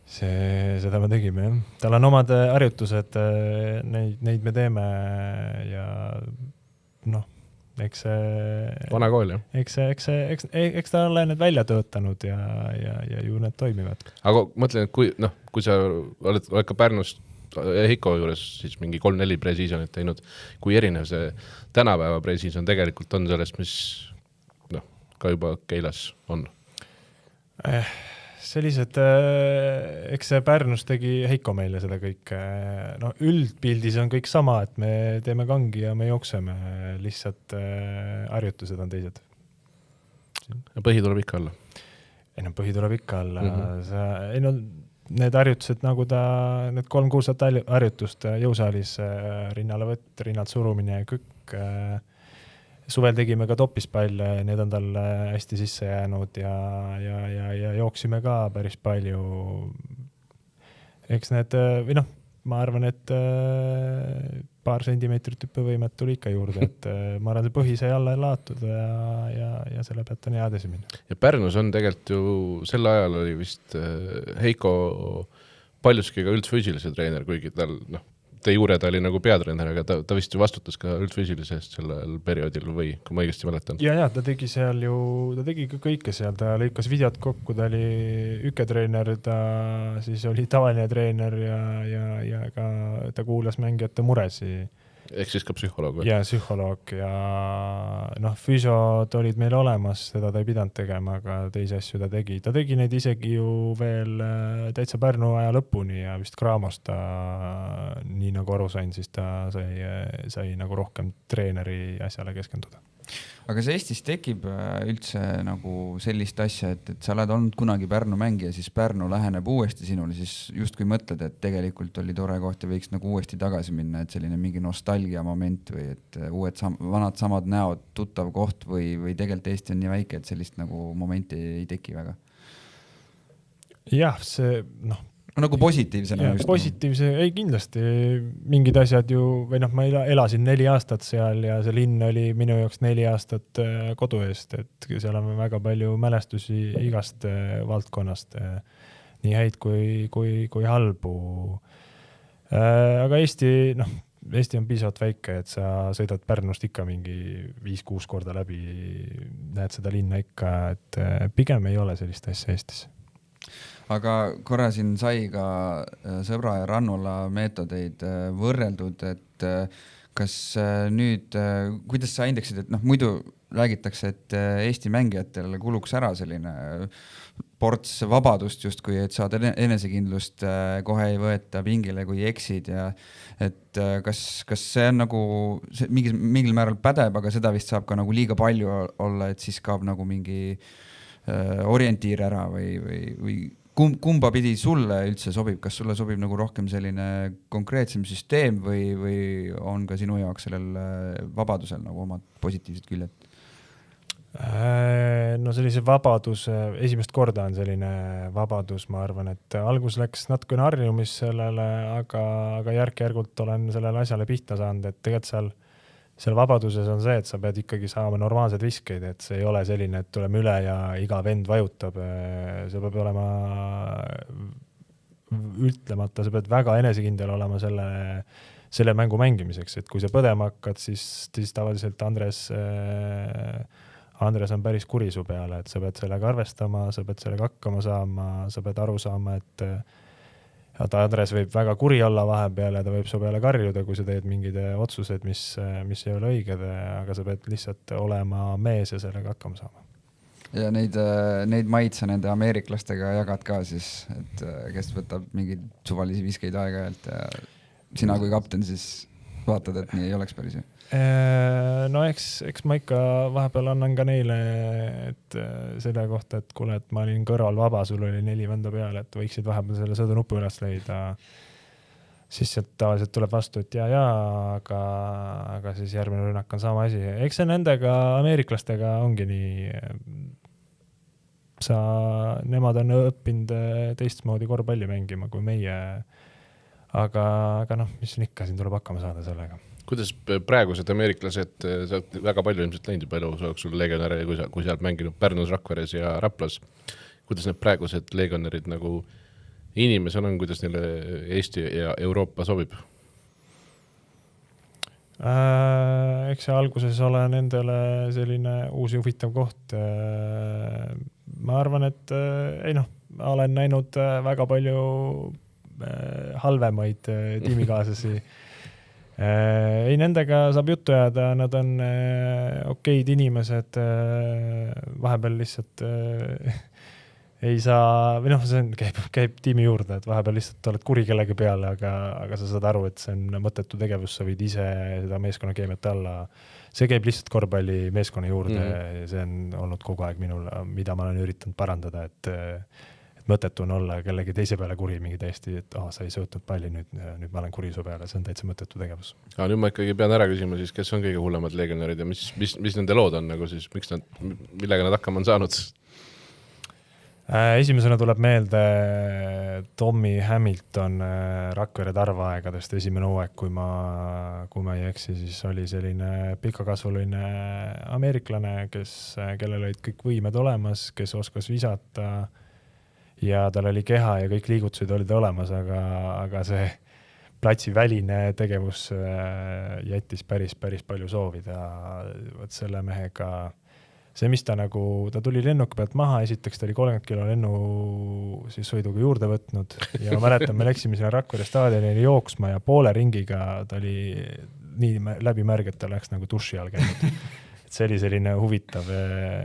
Seda me tegime, jah. Tal on omad harjutused, neid me teeme ja eks vana kool, jah? Eks ta ole need välja töötanud ja ju need toimivad. Aga mõtlen, et kui sa oled ka Pärnus Heiko juures siis mingi 3-4 pre-seasonit teinud, kui erinev see tänapäeva pre-season tegelikult on sellest, mis ka juba Keilas on? Sellised, eks see Pärnus tegi Heiko meile seda kõik. No, üldpildis on kõik sama, et me teeme kangi ja me jookseme, lihtsalt harjutused on teised. Põhi tuleb ikka alla? Ei no, põhi tuleb ikka alla. Need harjutused, nagu need 3 kuulsat harjutust jõusaalis, rinnalevõtt, rinnalt surumine ja kükk. Suvel tegime ka topispalle, need on tal hästi sisse jäänud ja jooksime ka päris palju. Eks need, või noh, ma arvan, et paar sentimeetrit hüppevõimet tuli ikka juurde, et ma arvan, see põhi sai alla laotud ja selle pealt on hea edasi minna. Ja Pärnus on tegelikult ju sel ajal oli vist Heiko paljuski ka üldfüüsilise treener, kuigi tal, te juure ta oli nagu peatreener, aga ta vist ju vastutas ka üldfüüsilise eest sellel perioodil või, kui ma õigesti mäletan. Ja, ta tegi seal ju, ta tegi ka kõike seal, ta lõikas videot kokku, ta oli üketreener, ta siis oli tavaline treener ja ka ta kuulas mängijate muresi. Ehk siis ka psühholoog või? Ja, psühholoog ja füsiod olid meil olemas, seda ta ei pidanud tegema, aga teisi asju ta tegi. Ta tegi neid isegi ju veel täitsa Pärnu aja lõpuni ja vist Kraamost ta, nii nagu aru sain, siis ta sai nagu rohkem treeneri asjale keskenduda. Aga see Eestis tekib üldse nagu sellist asja, et sa oled olnud kunagi Pärnu mängija, siis Pärnu läheneb uuesti sinule, siis just kui mõtled, et tegelikult oli tore koht ja võiks nagu uuesti tagasi minna, et selline mingi nostalgia moment või et vanad samad näod, tuttav koht või tegelikult Eesti on nii väike, et sellist nagu momenti ei teki väga. Jah, see, nagu positiivsena. Positiivse, ei kindlasti mingid asjad ju, või ma elasin 4 aastat seal ja see linn oli minu jaoks 4 aastat kodu eest, et seal on väga palju mälestusi igast valdkonnast, nii häid kui halbu. Aga Eesti on piisavalt väike, et sa sõidad Pärnust ikka mingi 5-6 korda läbi, näed seda linna ikka, et pigem ei ole sellist asja Eestis. Aga korra siin sai ka Sõbra ja Rannula meetodeid võrreldud, et kas nüüd, kuidas sa hindaksid, et muidu räägitakse, et Eesti mängijatele kuluks ära selline ports vabadust justkui, et saad enesekindlust, kohe ei võeta pingile, kui eksid ja et kas see on nagu mingil määral pädeb, aga seda vist saab ka nagu liiga palju olla, et siis kaob nagu mingi orientiir ära või kumba pidi sulle üldse sobib, kas sulle sobib nagu rohkem selline konkreetsem süsteem või on ka sinu jaoks sellel vabadusel nagu omad positiivsed küljed? No sellise vabadus, esimest korda on selline vabadus, ma arvan, et algus läks natukene harjumis sellele, aga järk-järgult olen sellele asjale pihta saanud, et tegelikult seal vabaduses on see, et sa pead ikkagi saama normaalsed viskeid, et see ei ole selline, et tuleme üle ja iga vend vajutab. See peab olema ütlemata, sa pead väga enesekindel olema selle mängu mängimiseks, et kui sa põdema hakkad, siis tavaliselt Andres on päris kuri su peale, et sa pead sellega arvestama, sa pead sellega hakkama saama, sa pead aru saama, et Andres võib väga kuri olla vahepeal ja ta võib su peale karjuda, kui sa teed mingid otsused, mis ei ole õiged, aga sa pead lihtsalt olema mees ja sellega hakkama saama. Ja neid maid sa nende ameeriklastega jagad ka siis, et kes võtab mingeid suvalisi viskeid aeg-ajalt ja sina kui kapten siis vaatad, et nii ei oleks päris ju? No eks ma ikka vahepeal annan ka neile et selle kohta, et kuule, et ma olin kõrval vaba, sul oli 4 venda peal, et võiksid vahepeal selle sõdunupu üles leida. Siis sealt tavaliselt tuleb vastu, et aga siis järgmine rünnak on sama asi. Eks see nendega, ameeriklastega ongi nii, nemad on õppinud teistmoodi korvpalli mängima kui meie, aga mis on ikka, siin tuleb hakkama saada sellega. Kuidas praegused ameeriklased, sa oled väga palju ilmselt läinud juba elu jooksul legionäre, kui sa oled mänginud Pärnus, Rakveres ja Raplas. Kuidas need praegused legionärid nagu inimesed on, kuidas neile Eesti ja Euroopa sobib? Eks see alguses ole nendele selline uus ja huvitav koht. Ma arvan, et olen näinud väga palju halvemaid tiimikaaslasi. Ei, nendega saab juttu jääda, nad on okeid inimesed, vahepeal lihtsalt ei saa, või noh, see käib tiimi juurde, et vahepeal lihtsalt oled kuri kellegi peale, aga sa saad aru, et see on mõttetu tegevus, sa võid ise seda meeskonna keemiat alla. See käib lihtsalt korvpalli meeskonna juurde ja see on olnud kogu aeg minul, mida ma olen üritanud parandada, et mõttetu on olla kellegi teise peale kuri mingi täiesti, et sa ei söötnud palli, nüüd ma olen kuri su peale, see on täitsa mõttetu tegevus. Nüüd ma ikkagi pean ära küsima siis, kes on kõige hullemad legionärid ja mis nende lood on, nagu siis, millega nad hakkama on saanud? Esimesena tuleb meelde Tommy Hamilton Rakvere tarvaaegadest esimene hooaeg, kui ma ei eksi, siis oli selline pikakasvuline ameeriklane, kellel olid kõik võimed olemas, kes oskas visata ja tal oli keha ja kõik liigutused olid olemas, aga see platsi väline tegevus jättis päris palju soovida. Võt selle mehega see, mis ta tuli lennuki pealt maha, esiteks ta oli 30 kilo lennu siis sõiduga juurde võtnud ja ma mäletan, me läksime sinna Rakvere staadionile jooksma ja poole ringiga ta oli nii läbi märg, et ta läks nagu duši all käinud. Et see oli selline huvitav,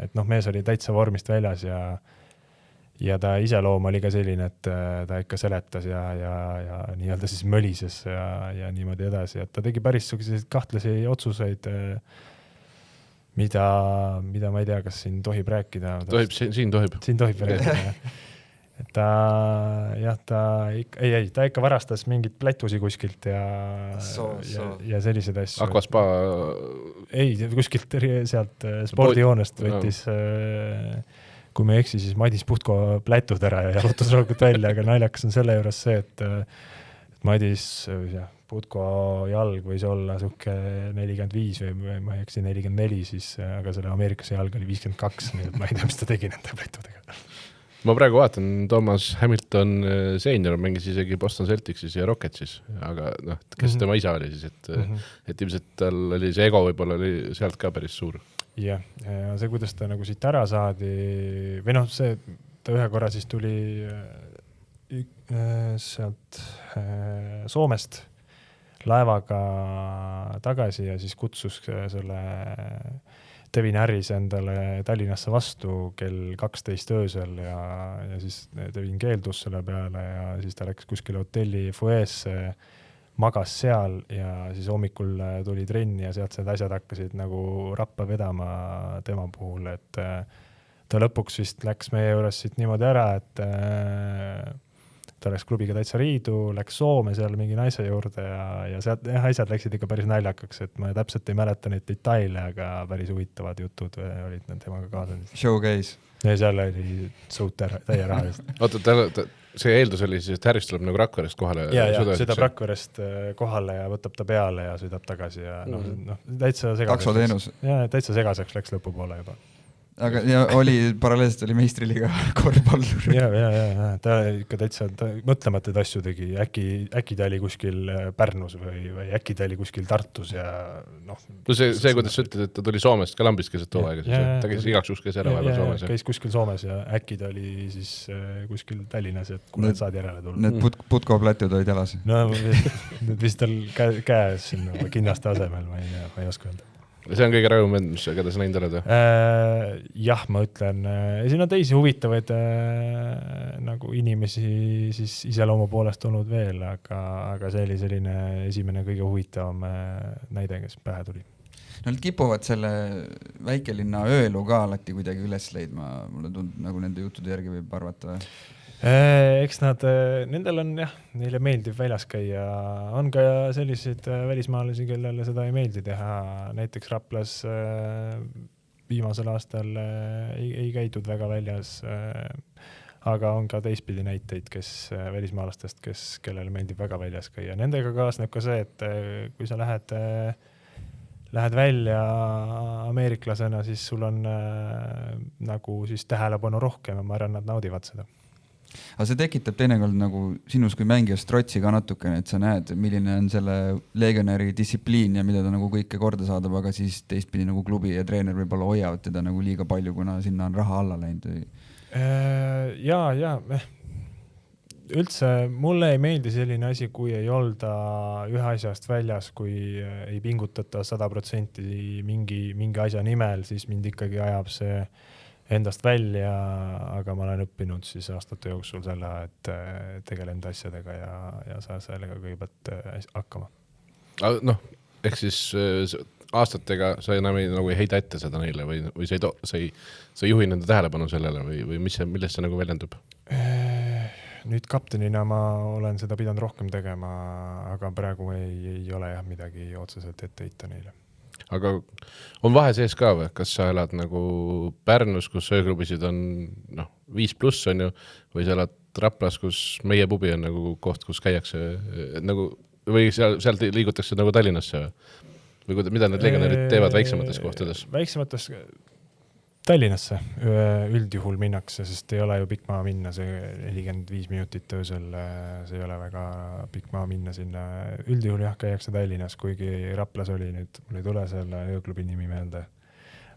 et mees oli täitsa vormist väljas ja ta iseloom oli ka selline, et ta ikka seletas ja nii-öelda siis mölises ja niimoodi edasi, et ta tegi päris kahtlasi otsuseid, mida ma ei tea, kas siin tohib rääkida. Siin tohib. Siin tohib rääkida. Et ta ikka varastas mingit plätusi kuskilt ja sellised asju. Aquaspa? Ei, kuskilt sealt spordijoonest võttis, kui me eksi, siis Madis Putko plätud ära ja jalutas rohkult välja, aga naljakas on selle juures see, et Madis Putko jalg võis olla suhke 45 või ma ei eksi 44, siis, aga selle Ameerikas jalg oli 52, nii et ma ei tea, mis ta tegi nende plätudega. Ma praegu vaatan, Thomas Hamilton senior mängis isegi Boston Celticsis ja Rocketsis, aga kes tema isa oli siis, et ilmselt tal oli see ego võib-olla oli sealt ka päris suur. Ja see, kuidas ta nagu siit ära saadi, või see, ta ühe korra siis tuli sealt Soomest laevaga tagasi ja siis kutsus selle Devin Harris endale Tallinnasse vastu kell 12 öösel ja siis Devin keeldus selle peale ja siis ta läks kuskile hotelli fueesse, magas seal ja siis hommikul tuli trenni ja sealt need asjad hakkasid nagu rappa vedama tema puhul, et ta lõpuks vist läks meie juures siit niimoodi ära, et ta läks klubiga täitsa riidu, läks Soome seal mingi naise juurde ja sealt asjad läksid ikka päris naljakaks, et ma täpselt ei mäleta neid detaile, aga päris huvitavad jutud olid temaga kaasanud. Showcase. Ja seal oli suut täie raha just. Oota, see eeldus oli siis, et Harris tuleb nagu Rakverest kohale? Ja sõidab Rakverest kohale ja võtab ta peale ja sõidab tagasi ja täitsa segaseks. Taksoteenus. Ja täitsa segaseks läks lõpupoole juba. Aga paralleelselt oli meistriliiga korvpallur. Ja, ta ikka täitsa mõtlematud asju tegi. Äkki ta oli kuskil Pärnus või äkki ta oli kuskil Tartus ja see, kuidas sa ütled, et ta tuli Soomest ka lambist keset too aega, ta käis igaks juhus käis ära vahepeal Soomes. Käis kuskil Soomes ja äkki ta oli siis kuskil Tallinnas, et kui nad saad järele tulla. Need Putko plätud olid jalas? No, nüüd vist tal käes sinna kinnaste asemel, ma ei oska öelda. See on kõige rõõm vend, keda sa näinud oled? Jah, ma ütlen. Siin on teisi huvitavaid nagu inimesi siis iseloomu poolest olnud veel, aga see oli selline esimene kõige huvitavam näide, kes pähe tuli. Nad kipuvad selle väikelinna öölu ka alati kuidagi üles leidma. Mulle tundub, nagu nende juttude järgi võib arvata. Eks nendel on neile meeldib väljas käia. On ka selliseid välismaalasi, kellele seda ei meeldi teha. Näiteks Raplas viimasel aastal ei käidud väga väljas, aga on ka teistpidi näiteid, kes välismaalastest, kellele meeldib väga väljas käia. Nendega kaasneb ka see, et kui sa lähed välja ameeriklasena, siis sul on nagu siis tähelepanu rohkem ja ma arvan, nad naudivad seda. Aga see tekitab teinekord nagu sinus kui mängijas trotsi ka natukene, et sa näed, milline on selle legionäri distsipliin ja mida ta nagu kõike korda saadab, aga siis teistpidi nagu klubi ja treener võib-olla hoiavad teda nagu liiga palju, kuna sinna on raha alla läinud. üldse mulle ei meeldi selline asi, kui ei olda ühe asjast väljas, kui ei pingutata 100% mingi asja nimel, siis mind ikkagi ajab see endast välja, aga ma olen õppinud siis aastate jooksul selle, et tegelen enda asjadega ja saa sellega kõigepealt hakkama. Noh, ehk siis aastatega sa enam nagu ei heida ette seda neile või sa ei juhi nende tähelepanu sellele või millest see nagu väljendub? Nüüd kaptenina ma olen seda pidanud rohkem tegema, aga praegu ei ole jah midagi otseselt ette heita neile. Aga on vahe sees ka või? Kas sa elad nagu Pärnus, kus ööklubisid on 5+ on ju, või sa elad Raplas, kus meie pubi on nagu koht, kus käiakse nagu, või sealt liigutakse nagu Tallinnasse või mida need legionärid teevad väiksemates kohtades? Väiksemates Tallinnasse üldjuhul minnakse, sest ei ole ju pikk maa minna, see 45 minutit öösel, see ei ole väga pikk maa minna sinna. Üldjuhul jah, käiakse Tallinnas, kuigi Raplas oli nüüd, mul ei tule selle ööklubi nimi meelde,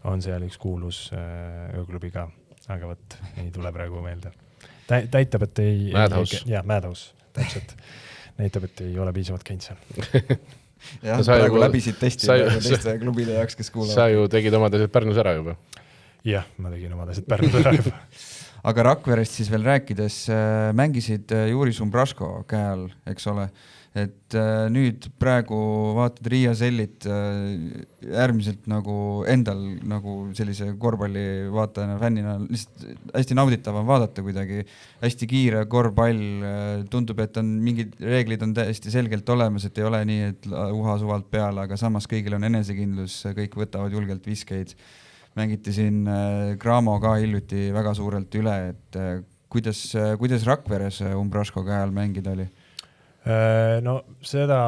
on seal üks kuulus ööklubi ka, aga võt, ei tule praegu meelde. Täitab, et ei... Madhouse. Jah, Madhouse, täpselt. Näitab, et ei ole piisavalt käinud seal. Jah, praegu läbisid testi teiste klubide jaoks, kes kuulavad. Sa ju tegid omad asjad Pärnus ära juba. Jah, ma tegin omad asjad Pärnus ära juba. Aga Rakverest siis veel rääkides, mängisid Juris Umbrasko käe all, eks ole, et nüüd praegu vaatad Riia Sellit äärmiselt nagu endal nagu sellise korvpalli vaatajana, fännina, lihtsalt hästi nauditav on vaadata kuidagi, hästi kiire korvpall, tundub, et on mingid reeglid on täiesti selgelt olemas, et ei ole nii, et uha suvalt peale, aga samas kõigil on enesekindlus, kõik võtavad julgelt viskeid. Mängiti siin Graamo ka hiljuti väga suurelt üle, et kuidas Rakveres Umbrasko käe all mängida oli? No seda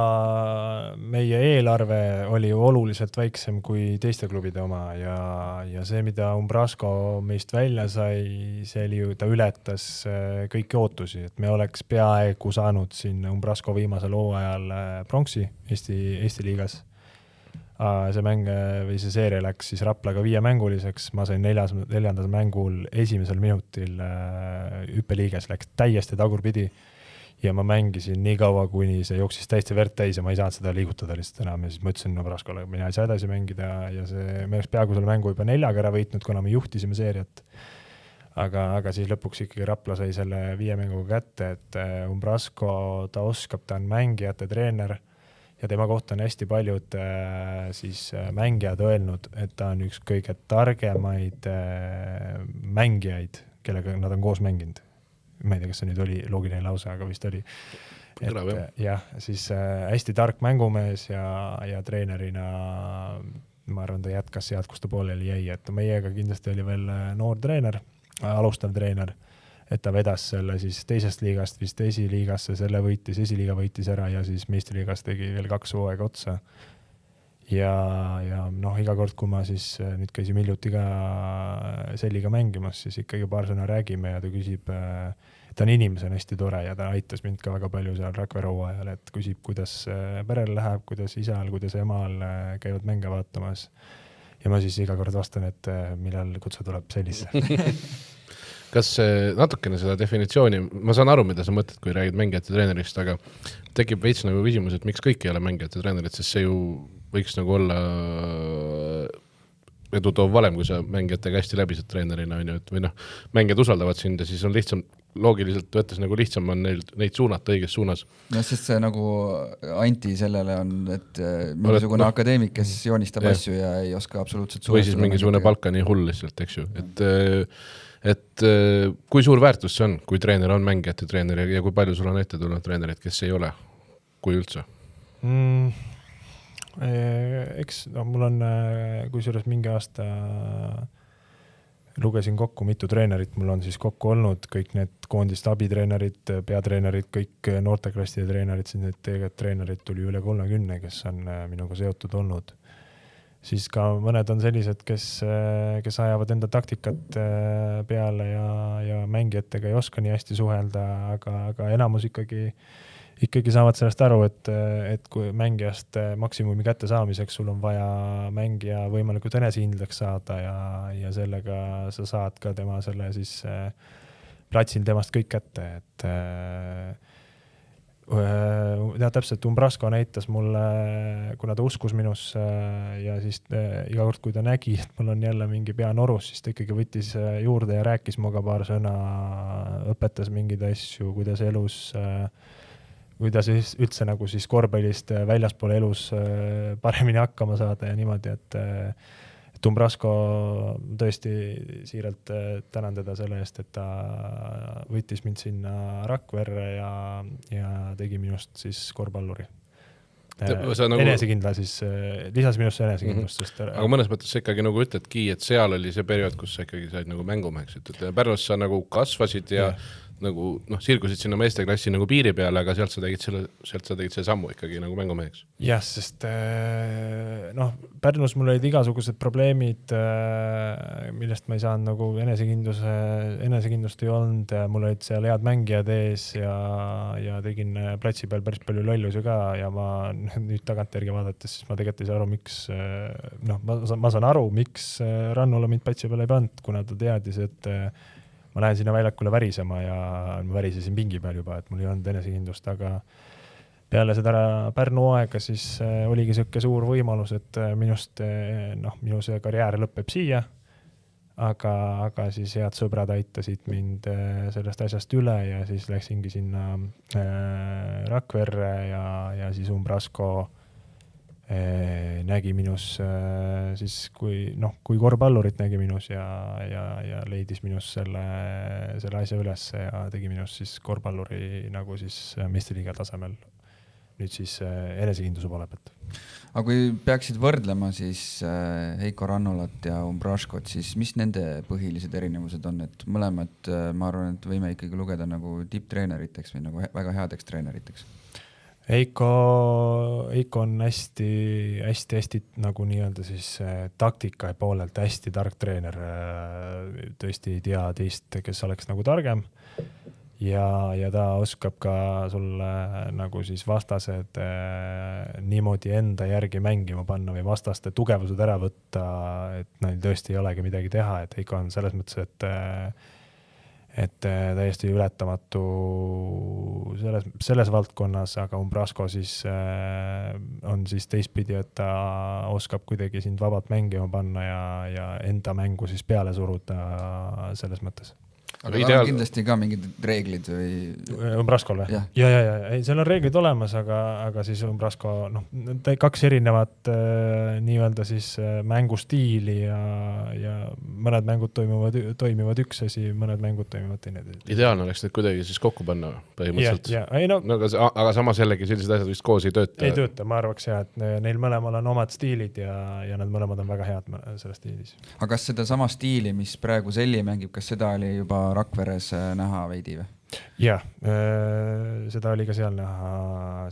meie eelarve oli ju oluliselt väiksem kui teiste klubide oma ja see, mida Umbrasko meist välja sai, see oli ju, ta ületas kõiki ootusi, et me oleks peaaegu saanud siin Umbrasko viimasel hooajal pronksi Eesti liigas. See mäng või see seeria läks siis Raplaga 5-mänguliseks, ma sain 4. mängul esimesel minutil hüppeliiges, läks täiesti tagurpidi ja ma mängisin nii kaua, kuni see jooksis täiesti verd täis ja ma ei saanud seda liigutada lihtsalt enam ja siis ma ütlesin Braskole, mina ei saa edasi mängida ja me oleks peaaegu selle mängu juba 4 ära võitnud, kuna me juhtisime seeriat. Aga siis lõpuks ikkagi Rapla sai selle 5 mänguga kätte, et Umbrasko, ta oskab, ta on mängijate treener ja tema kohta on hästi paljud siis mängijad öelnud, et ta on üks kõige targemaid mängijaid, kellega nad on koos mänginud. Ma ei tea, kas see nüüd oli loogiline lause, aga vist oli. Jah, siis hästi tark mängumees ja treenerina, ma arvan, ta jätkas sealt, kus ta pooleli jäi, et meiega kindlasti oli veel noor treener, alustav treener, et ta vedas selle siis teisest liigast vist esiliigasse, selle võitis, esiliiga võitis ära ja siis meistriliigas tegi veel 2 hooaega otsa. Ja iga kord, kui ma siis nüüd käisin hiljuti ka selliga mängimas, siis ikkagi paar sõna räägime ja ta küsib, ta on inimesena hästi tore ja ta aitas mind ka väga palju seal Rakvere hooajal, et küsib, kuidas perel läheb, kuidas isal, kuidas emal käivad mänge vaatamas. Ja ma siis iga kord vastan, et millal kutse tuleb sellisse. Kas natukene seda definitsiooni, ma saan aru, mida sa mõtled, kui räägid mängijate treenerist, aga tekib veits nagu küsimus, et miks kõik ei ole mängijate treenerid, sest see ju võiks nagu olla edutoov valem, kui sa mängijatega hästi läbised treenerina, või mängijad usaldavad sind ja siis on lihtsam, loogiliselt võttes nagu lihtsam on neid suunata õiges suunas. No sest see nagu anti sellele on, et mingisugune akadeemik, kes joonistab asju ja ei oska absoluutselt või siis mingisugune Balkani hull lihtsalt, eks ju, et kui suur väärtus see on, kui treener on mängijate treener ja kui palju sul on ette tulnud treenerid, kes ei ole, kui üldse? Eks mul on, kui suures mingi aasta lugesin kokku mitu treenerit, mul on siis kokku olnud kõik need koondist abitreenerid, peatreenerid, kõik noorteklasside treenerid, siis need tegelikult treenerid tuli üle 30, kes on minuga seotud olnud. Siis ka mõned on sellised, kes ajavad enda taktikat peale ja mängijatega ei oska nii hästi suhelda, aga enamus ikkagi saavad sellest aru, et kui mängijast maksimumi kätte saamiseks sul on vaja mängija võimalikult enesekindlaks saada ja sellega sa saad ka tema selle siis platsil temast kõik kätte, et täpselt Umbrasco näitas mulle, kuna ta uskus minusse ja siis iga kord, kui ta nägi, et mul on jälle mingi pea norus, siis ta ikkagi võttis juurde ja rääkis muga paar sõna, õpetas mingeid asju, kuidas elus, kuidas üldse nagu siis korvpallist väljaspool elus paremini hakkama saada ja niimoodi, et Umbrasco tõesti siiralt tänan teda selle eest, et ta võttis mind sinna Rakverre ja tegi minust siis korvpalluri. Enesekindla siis, lisas minusse enesekindlust. Aga mõnes mõttes sa ikkagi nagu ütledki, et seal oli see periood, kus sa ikkagi said nagu mängumeheks. Pärnus sa nagu kasvasid ja nagu sirgusid sinna meesteklassi nagu piiri peale, aga sealt sa tegid selle sammu ikkagi nagu mängumeheks. Jah, sest Pärnus mul olid igasugused probleemid, millest ma ei saanud nagu enesekindlust ei olnud, mul olid seal head mängijad ees ja tegin platsi peal päris palju lollusi ka ja ma nüüd tagantjärgi vaadates, siis ma tegelikult ei saa aru, miks, ma saan aru, miks Rannula mind platsi peale ei pannud, kuna ta teadis, et ma lähen sinna väljakule värisema ja ma värisesin pingi peal juba, et mul ei olnud enesekindlust, aga peale seda Pärnu aega siis oligi selline suur võimalus, et minu see karjäär lõpeb siia, aga siis head sõbrad aitasid mind sellest asjast üle ja siis läksingi sinna Rakverre ja siis Umbrasco nägi minus siis kui korvpallurit nägi minus ja leidis minus selle asja üles ja tegi minus siis korvpalluri nagu siis meistriliiga tasemel nüüd siis enesekindluse poole pealt. Aga kui peaksid võrdlema siis Heiko Rannulat ja Umbrascot, siis mis nende põhilised erinevused on, et mõlemad, ma arvan, et võime ikkagi lugeda nagu tipptreeneriteks või nagu väga headeks treeneriteks? Heiko on hästi nagu nii-öelda siis taktika poolelt hästi tark treener, tõesti ei tea teist, kes oleks nagu targem ja ta oskab ka sulle nagu siis vastased niimoodi enda järgi mängima panna või vastaste tugevused ära võtta, et neil tõesti ei olegi midagi teha, et Heiko on selles mõttes, et täiesti ületamatu selles valdkonnas, aga Umbrasco siis on siis teistpidi, et ta oskab kuidagi sind vabalt mängima panna ja enda mängu siis peale suruda selles mõttes. Aga tal on kindlasti ka mingid reeglid või... Umbrascol või? Ja. Ei, seal on reeglid olemas, aga siis Umbrasco, kaks erinevat nii-öelda siis mängustiili ja mõned mängud toimivad üks asi, mõned mängud toimivad teine. Ideaalne oleks need kuidagi siis kokku panna põhimõtteliselt. Aga samas jällegi sellised asjad vist koos ei tööta. Ei tööta, ma arvaks et neil mõlemal on omad stiilid ja nad mõlemad on väga head selles stiilis. Aga kas seda sama stiili, mis praegu Selli mängib, kas seda oli juba Rakveres näha veidi või? Jah, seda oli ka seal näha.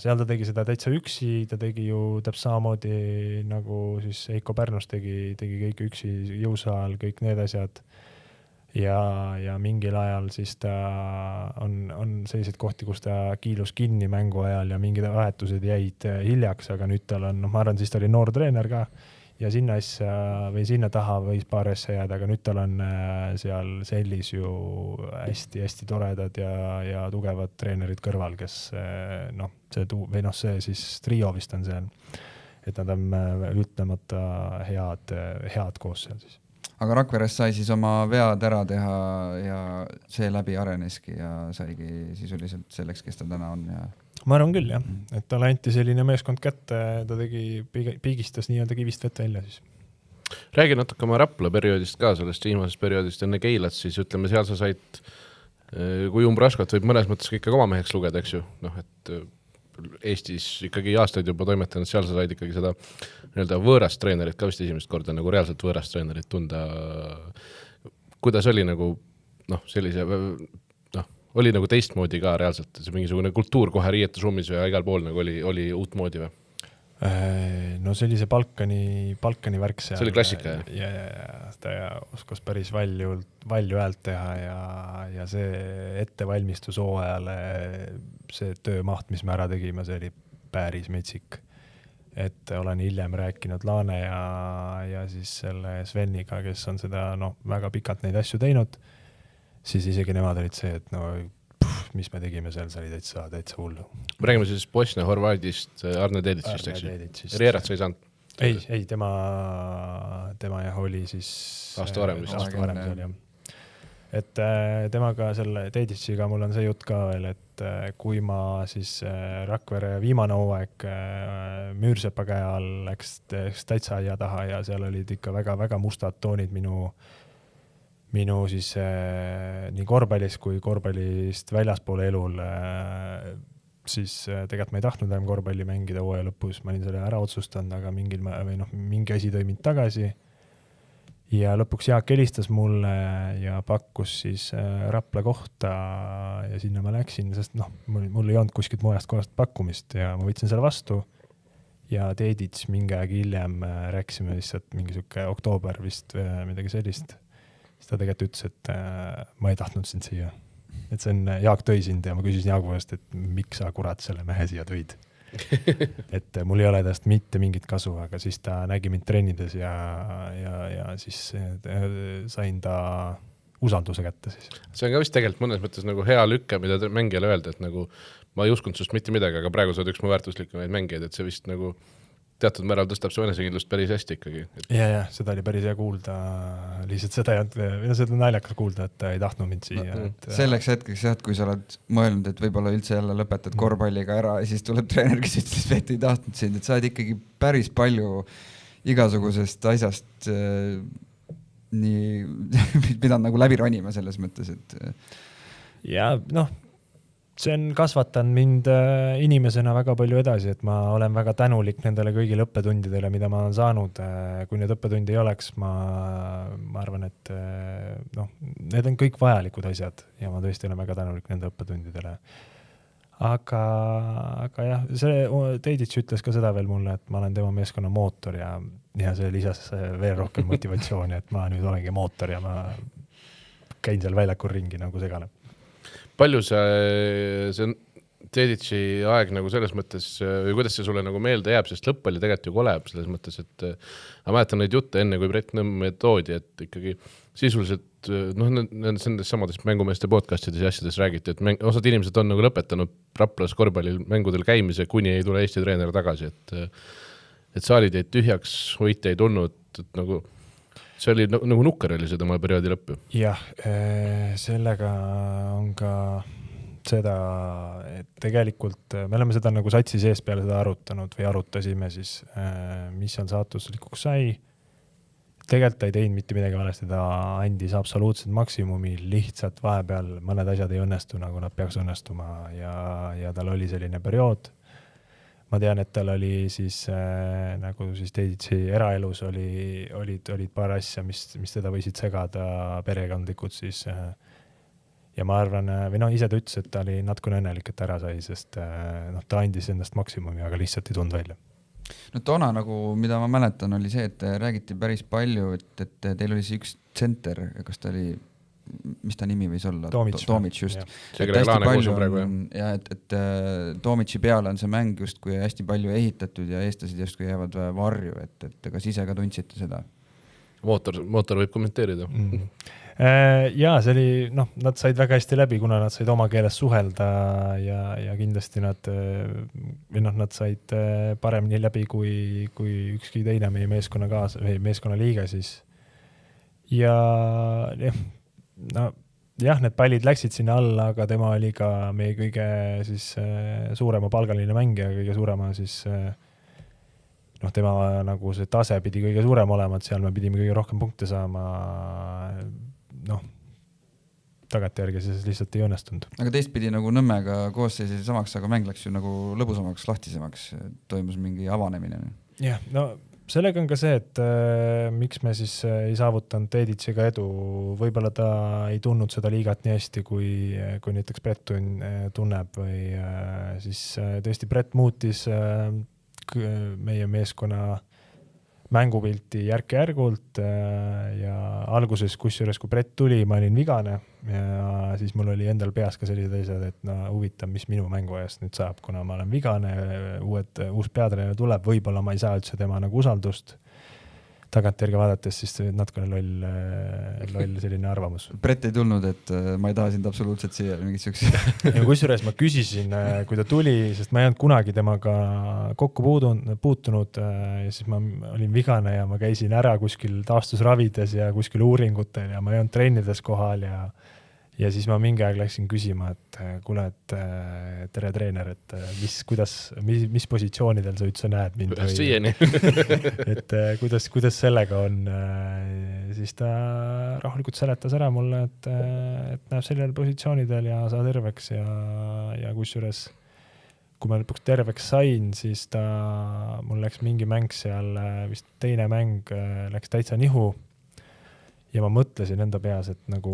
Seal ta tegi seda täitsa üksi, ta tegi ju täpselt samamoodi nagu siis Heiko Pärnus tegi kõik üksi jõusaal, kõik need asjad. Ja mingil ajal siis ta on selliseid kohti, kus ta kiilus kinni mängu ajal ja mingid vahetused jäid hiljaks, aga nüüd tal on, ma arvan, siis ta oli noor treener ka ja sinna taha võis paar asja jääda, aga nüüd tal on seal Sellis ju hästi toredad ja tugevad treenerid kõrval, kes see siis trio vist on seal, et nad on ütlemata head koos seal siis. Aga Rakveres sai siis oma vead ära teha ja see läbi areneski ja saigi sisuliselt selleks, kes ta täna on ja... Ma arvan küll, jah. Et talle anti selline meeskond kätte, ta piigistas nii-öelda kivist vett välja siis. Räägi natuke oma Rapla perioodist ka, sellest viimasest perioodist enne Keilat, siis ütleme, seal sa said, kui Umbrascot võib mõnes mõttes ikkagi oma meheks lugeda, eks ju, et Eestis ikkagi aastaid juba toimetanud, seal sa said ikkagi seda võõrast treenerit ka vist esimest korda, nagu reaalselt võõrast treenerit tunda. Kuidas oli nagu, sellise... oli nagu teistmoodi ka reaalselt, see mingisugune kultuur kohe riietusruumis ja igal pool nagu oli uut moodi või? No sellise Balkani värk seal. See oli klassika, jah? Ja ta oskas päris valju häält teha ja see ettevalmistus hooajale, see töömaht, mis me ära tegime, see oli päris metsik. Et olen hiljem rääkinud Laane ja siis selle Sveniga, kes on seda väga pikalt neid asju teinud. siis isegi nemad olid see, et no mis me tegime seal, see oli täitsa hullu. Räägime siis Bosnia-Horvaadist, Arne Dedicist, eks? Rierat sa ei saanud? Ei, tema jah oli siis aasta varem vist. Aasta varem see oli, jah. Et temaga selle Dediciga mul on see jutt ka veel, et kui ma siis Rakvere viimane hooaeg Müürsepa käe all läks täitsa aia taha ja seal olid ikka väga-väga mustad toonid minu siis nii korvpallis kui korvpallist väljaspool elul, siis tegelikult ma ei tahtnud enam korvpalli mängida hooaja lõpus, ma olin selle ära otsustanud, aga mingi asi tõi mind tagasi. Ja lõpuks Jaak helistas mulle ja pakkus siis Rapla kohta ja sinna ma läksin, sest mul ei olnud kuskilt mujast kohast pakkumist ja ma võtsin selle vastu ja Dedic mingi aeg hiljem rääkisime lihtsalt mingi siuke oktoober vist midagi sellist. Siis ta tegelikult ütles, et ma ei tahtnud sind siia. Et see on Jaak tõi sind ja ma küsisin Jaagu eest, et miks sa kurat selle mehe siia tõid. Et mul ei ole tast mitte mingit kasu, aga siis ta nägi mind trennides ja siis sain ta usalduse kätte siis. See on ka vist tegelikult mõnes mõttes nagu hea lükke, mida mängijale öelda, et nagu ma ei uskunud sust mitte midagi, aga praegu sa oled üks mu väärtuslikumaid mängijaid, et see vist nagu teatud määral tõstab su enesekindlust päris hästi ikkagi. Ja, seda oli päris hea kuulda. Lihtsalt seda on naljakas kuulda, et ta ei tahtnud mind siia. Selleks hetkeks, et kui sa oled mõelnud, et võib-olla üldse jälle lõpetad korvpalliga ära ja siis tuleb treener, kes ütles, et ei tahtnud sind, et sa oled ikkagi päris palju igasugusest asjast nii pidanud nagu läbi ronima selles mõttes, et ja see on kasvatanud mind inimesena väga palju edasi, et ma olen väga tänulik nendele kõigile õppetundidele, mida ma olen saanud. Kui need õppetundi ei oleks, ma arvan, et need on kõik vajalikud asjad ja ma tõesti olen väga tänulik nende õppetundidele. Aga jah, see Dedic ütles ka seda veel mulle, et ma olen tema meeskonna mootor ja see lisas veel rohkem motivatsiooni, et ma nüüd olengi mootor ja ma käin seal väljakul ringi nagu segane. Palju see Dedici aeg nagu selles mõttes, või kuidas see sulle nagu meelde jääb, sest lõpp oli tegelikult ju koleb selles mõttes, et ma mäletan neid jutte enne, kui Brett Nõmme toodi, et ikkagi sisuliselt nendes samadest mängumeeste podcastides ja asjades räägiti, et osad inimesed on nagu lõpetanud Raplas korvpallil mängudel käimise, kuni ei tule Eesti treener tagasi, et saalid jäid tühjaks, võite ei tulnud, et nagu see oli nagu nukker oli seda oma perioodi lõppu. Jah, sellega on ka seda, et tegelikult me oleme seda nagu satsi sees peale seda arutanud või arutasime siis, mis seal saatuslikuks sai. Tegelikult ta ei teinud mitte midagi valesti, ta andis absoluutselt maksimumi, lihtsalt vahepeal mõned asjad ei õnnestu, nagu nad peaks õnnestuma ja tal oli selline periood. Ma tean, et tal oli siis nagu siis Dedici eraelus olid paar asja, mis teda võisid segada perekondlikud siis. Ja ma arvan, või ise ta ütles, et ta oli natukene õnnelik, et ära sai, sest ta andis endast maksimumi, aga lihtsalt ei tulnud välja. Toona nagu, mida ma mäletan, oli see, et räägiti päris palju, et teil oli see üks tsenter, kas ta oli, mis ta nimi võis olla? Tomic just. Et hästi palju on, ja et Tomici peale on see mäng just kui hästi palju ehitatud ja eestlased just kui jäävad varju, et kas ise ka tundsite seda? Mootor võib kommenteerida. Ja see oli, nad said väga hästi läbi, kuna nad said oma keeles suhelda ja kindlasti nad said paremini läbi kui ükski teine meie meeskonna kaasa või meeskonna liiga siis. Ja need pallid läksid sinna alla, aga tema oli ka meie kõige siis suurema palgaline mängija, kõige suurema siis tema nagu see tase pidi kõige suurem olema, et seal me pidime kõige rohkem punkte saama. Tagatjärgi see lihtsalt ei õnnestunud. Aga teistpidi nagu Nõmmega koosseisis samaks, aga mäng läks ju nagu lõbusamaks, lahtisemaks, toimus mingi avanemine. Jah, sellega on ka see, et miks me siis ei saavutanud Dediciga edu. Võib-olla ta ei tundnud seda liigat nii hästi, kui näiteks Brett tunneb või siis tõesti Brett muutis meie meeskonna mängupilti järk-järgult ja alguses, kusjuures kui Brett tuli, ma olin vigane ja siis mul oli endal peas ka sellised asjad, et huvitav, mis minu mänguajast nüüd saab, kuna ma olen vigane, uus peatreener tuleb, võib-olla ma ei saa üldse tema nagu usaldust. tagantjärgi vaadates siis natukene loll selline arvamus. Brett ei tulnud, et ma ei taha sind absoluutselt siia mingit sükse. Ja kusjuures ma küsisin, kui ta tuli, sest ma ei olnud kunagi temaga kokku puutunud ja siis ma olin vigane ja ma käisin ära kuskil taastusravides ja kuskil uuringutel ja ma ei olnud treenides kohal ja siis ma mingi aeg läksin küsima, et kuule, et tere treener, et mis positsioonidel sa üldse näed mind? Siieni. Et kuidas sellega on? Siis ta rahulikult seletas ära mulle, et näeb sellel positsioonidel ja saa terveks ja kusjuures kui ma lõpuks terveks sain, siis mul läks mingi mäng seal, vist teine mäng läks täitsa nihu. Ja ma mõtlesin enda peas, et nagu,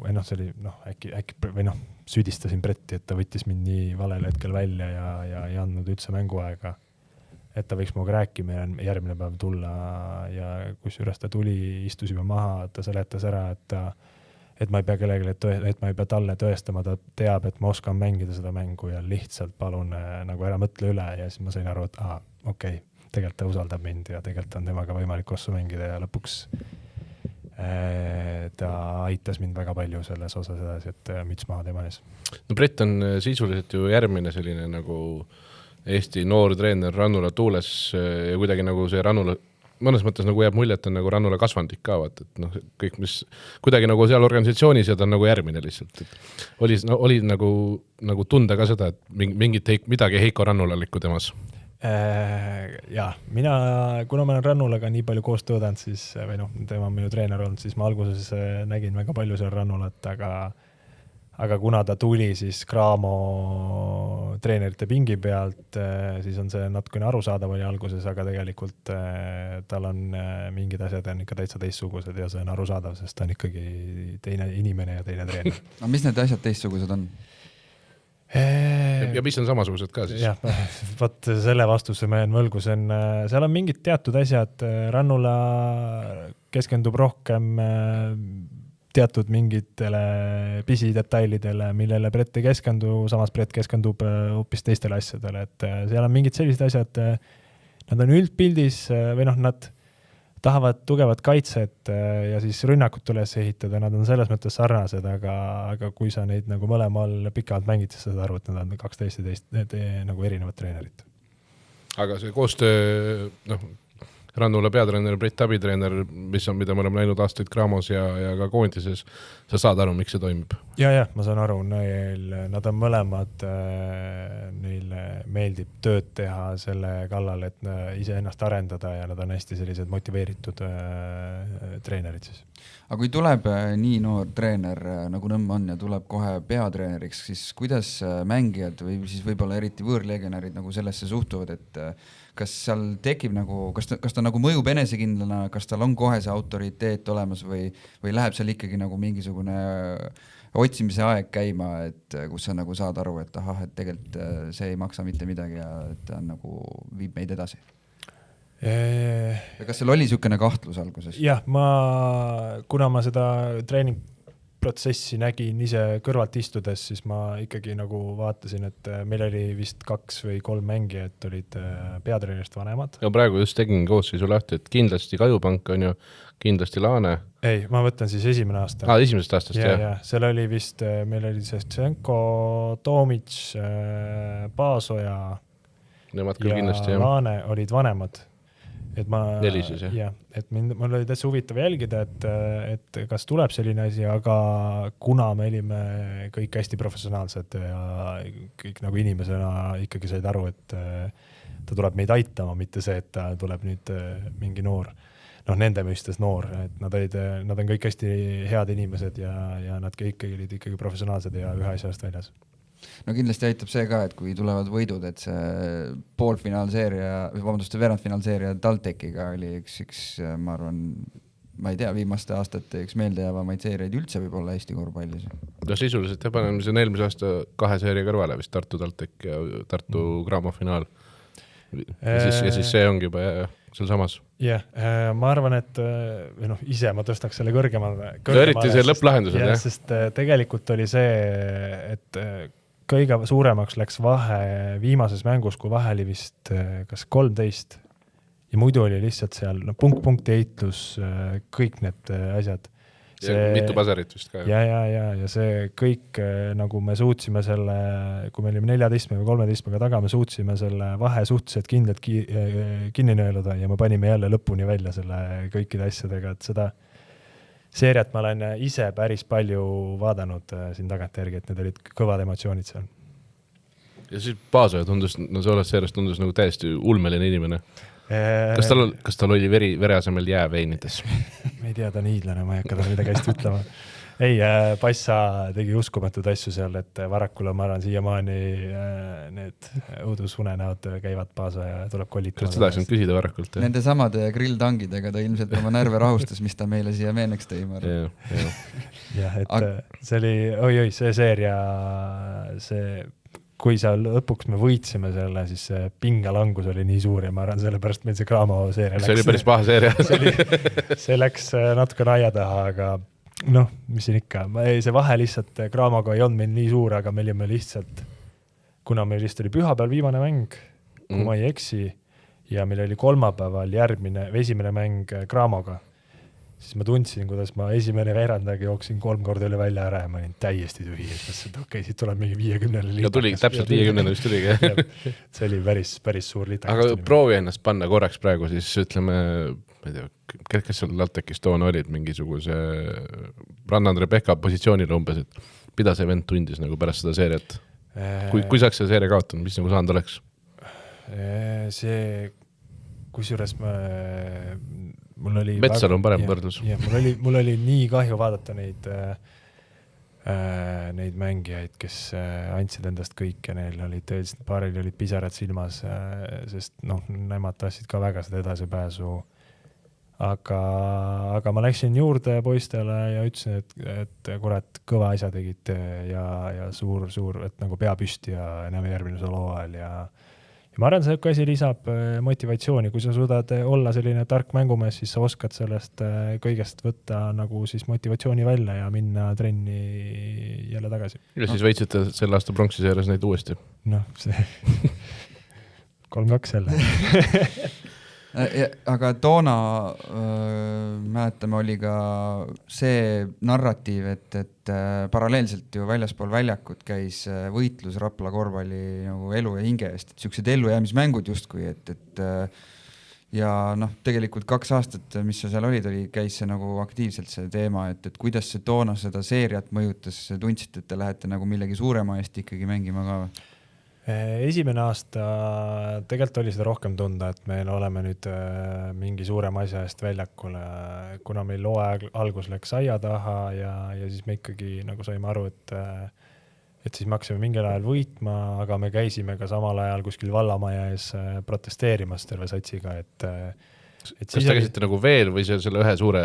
see oli, äkki süüdistasin Bretti, et ta võttis mind nii valel hetkel välja ja ei andnud üldse mänguaega. Et ta võiks muga rääkima ja järgmine päev tulla ja kusjuures ta tuli, istus juba maha, ta seletas ära, et ma ei pea kellelegi, et ma ei pea talle tõestama, ta teab, et ma oskan mängida seda mängu ja lihtsalt palun nagu ära mõtle üle ja siis ma sain aru, et okei, tegelikult ta usaldab mind ja tegelikult on temaga võimalik kossu mängida ja lõpuks ta aitas mind väga palju selles osas edasi, et müts maha tema ees. No Brett on sisuliselt ju järgmine selline nagu Eesti noor treener Rannula tuules ja kuidagi nagu see Rannula, mõnes mõttes nagu jääb mulje, et on nagu Rannula kasvandik ka, et kõik, mis kuidagi nagu seal organisatsioonis ja ta on nagu järgmine lihtsalt. Oli nagu tunda ka seda, et midagi Heiko Rannulalikku temas? Ja kuna ma olen Rannulaga nii palju koos töödanud, siis, tema on minu treener olnud, siis ma alguses nägin väga palju seal Rannulat, aga kuna ta tuli siis Graamo treenerite pingi pealt, siis on see natukene arusaadav oli alguses, aga tegelikult tal on mingid asjad on ikka täitsa teistsugused ja see on arusaadav, sest ta on ikkagi teine inimene ja teine treener. No mis need asjad teistsugused on? Ja mis on samasugused ka siis? Jah, võt selle vastuse ma jään võlgu, seal on mingid teatud asjad, Rannula keskendub rohkem teatud mingitele pisidetailidele, millele Brett ei keskendu, samas Brett keskendub hoopis teistele asjadele, et seal on mingid sellised asjad, nad on üldpildis või nad tahavad tugevat kaitset ja siis rünnakut üles ehitada, nad on selles mõttes sarnased, aga kui sa neid nagu mõlemal pikalt mängid, siis saad aru, et nad on 12 nagu erinevad treenerid. Aga see koostöö, Rannula peatreener, Brett abitreener, mida me oleme näinud aastaid Graamos ja ka koondises, sa saad aru, miks see toimib? Ja, ma saan aru, nad on mõlemad, neile meeldib tööd teha selle kallal, et ise ennast arendada ja nad on hästi sellised motiveeritud treenerid siis. Aga kui tuleb nii noor treener nagu Nõmm on ja tuleb kohe peatreeneriks, siis kuidas mängijad või siis võib-olla eriti võõrlegionarid nagu sellesse suhtuvad, et kas seal tekib nagu, kas ta nagu mõjub enesekindlana, kas tal on kohe see autoriteet olemas või läheb seal ikkagi nagu mingisugune otsimise aeg käima, et kus sa nagu saad aru, et et tegelikult see ei maksa mitte midagi ja ta nagu viib meid edasi? Kas seal oli niisugune kahtlus alguses? Jah, kuna ma seda treeningprotsessi nägin ise kõrvalt istudes, siis ma ikkagi nagu vaatasin, et meil oli vist 2 või 3 mängijat olid peatreenerist vanemad. Ja praegu just tegin koosseisu lahti, et kindlasti Kajupank on ju, kindlasti Laane. Ei, ma võtan siis esimene aasta. Esimesest aastast, jah. Seal oli vist, meil oli Ševtšenko, Tomic, Paasoja Nemad küll kindlasti, ja Laane olid vanemad. Et Neli siis, jah? Et mul oli täitsa huvitav jälgida, et kas tuleb selline asi, aga kuna me olime kõik hästi professionaalsed ja kõik nagu inimesena ikkagi said aru, et ta tuleb meid aitama, mitte see, et ta tuleb nüüd mingi noor, nende mõistes noor, et nad on kõik hästi head inimesed ja nad kõik olid ikkagi professionaalsed ja ühe asjast väljas. No kindlasti aitab see ka, et kui tulevad võidud, et see veerandfinaalseeria TalTechiga oli üks, ma arvan, ma ei tea, viimaste aastate üks meeldejäävamaid seeriaid üldse võib-olla Eesti korvpallis. Sisuliselt paneme see on eelmise aasta 2 seeria kõrvale, vist Tartu TalTech ja Tartu Graamo finaal. Ja siis see ongi juba seal samas. Jah, ma arvan, et ise ma tõstaks selle kõrgemale. Eriti see lõpplahendused, jah. Sest tegelikult oli see, et kõige suuremaks läks vahe viimases mängus, kui vahe oli vist kas 13 ja muidu oli lihtsalt seal punkt heitlus, kõik need asjad. Mitu pasarit vist ka. Ja see kõik, nagu me suutsime selle, kui me olime 14 või 13 taga, me suutsime selle vahe suhteliselt kindlalt kinni nõeluda ja me panime jälle lõpuni välja selle kõikide asjadega, et seda seeriat ma olen ise päris palju vaadanud siin tagantjärgi, et need olid kõvad emotsioonid seal. Ja siis Paasoja tundus, no see oled seeriast tundus nagu täiesti ulmeline inimene. Kas tal oli vere asemel jääveinides? Ma ei tea, ta on hiidlane, ma ei hakka ta midagi hästi ütlema. Ei, Passa tegi uskumatud asju seal, et Varakule ma arvan siiamaani need õudusunenäod käivad Paasa ja tuleb kollitama. Kas ta tahaks küsida Varakult? Nende samade grilltangidega ta ilmselt oma närve rahustas, mis ta meile siia meeneks tõi. Jah, et see oli, see seeria, kui seal lõpuks me võitsime selle, siis see pingalangus oli nii suur ja ma arvan, sellepärast meil see Graamo seeria läks. See oli päris paha seeria. See läks natuke naia taha, aga noh, mis siin ikka. See vahe lihtsalt Graamoga ei olnud meil nii suur, aga meil olime lihtsalt, kuna meil vist oli pühapäeval viimane mäng, kui ma ei eksi, ja meil oli kolmapäeval esimene mäng Graamoga, siis ma tundsin, kuidas ma esimene veerandaga jooksin 3 korda üle välja ära ja ma olin täiesti tühi. Okei, siit tuleb mingi 50 liitak. Ja tuli, täpselt 50 vist tuligi. See oli päris suur liitak. Aga proovi ennast panna korraks praegu, siis ütleme, ma ei tea, kes seal Laltekis toona olid mingisuguse Rannand Rebecca positsioonil umbes, et pida see vend tundis nagu pärast seda seeriat. Kui saaks see seeria kaotanud, mis nagu saanud oleks? See, kusjuures mul oli Metsal on parem võrdlus. Mul oli nii kahju vaadata neid mängijaid, kes andsid endast kõik ja neil olid tõeliselt, paaril olid pisarad silmas, sest nemad tahtsid ka väga seda edasipääsu. Aga ma läksin juurde poistele ja ütlesin, et kurat, kõva asja tegid ja suur, et nagu pea püsti ja näeme järgmine loo ajal ja ma arvan, see asi lisab motivatsiooni, kui sa suudad olla selline tark mängumees, siis sa oskad sellest kõigest võtta nagu siis motivatsiooni välja ja minna trenni jälle tagasi. Ja siis võitsite selle aasta pronksi seeres neid uuesti? See 3-2 jälle. Aga toona mäletame oli ka see narratiiv, et paralleelselt ju väljaspool väljakut käis võitlus Rapla korvpalli nagu elu ja hinge eest, et siuksed ellujäämismängud justkui, et ja tegelikult 2 aastat, mis sa seal olid, käis see nagu aktiivselt see teema, et kuidas see toona seda seeriat mõjutas, tundsite, et te lähete nagu millegi suurema eest ikkagi mängima ka? Esimene aasta tegelikult oli seda rohkem tunda, et me oleme nüüd mingi suurema asja eest väljakule, kuna meil looaeg algus läks aia taha ja siis me ikkagi nagu saime aru, et siis me hakkasime mingil ajal võitma, aga me käisime ka samal ajal kuskil vallamaja ees protesteerimas terve satsiga, kas te käisite nagu veel või selle ühe suure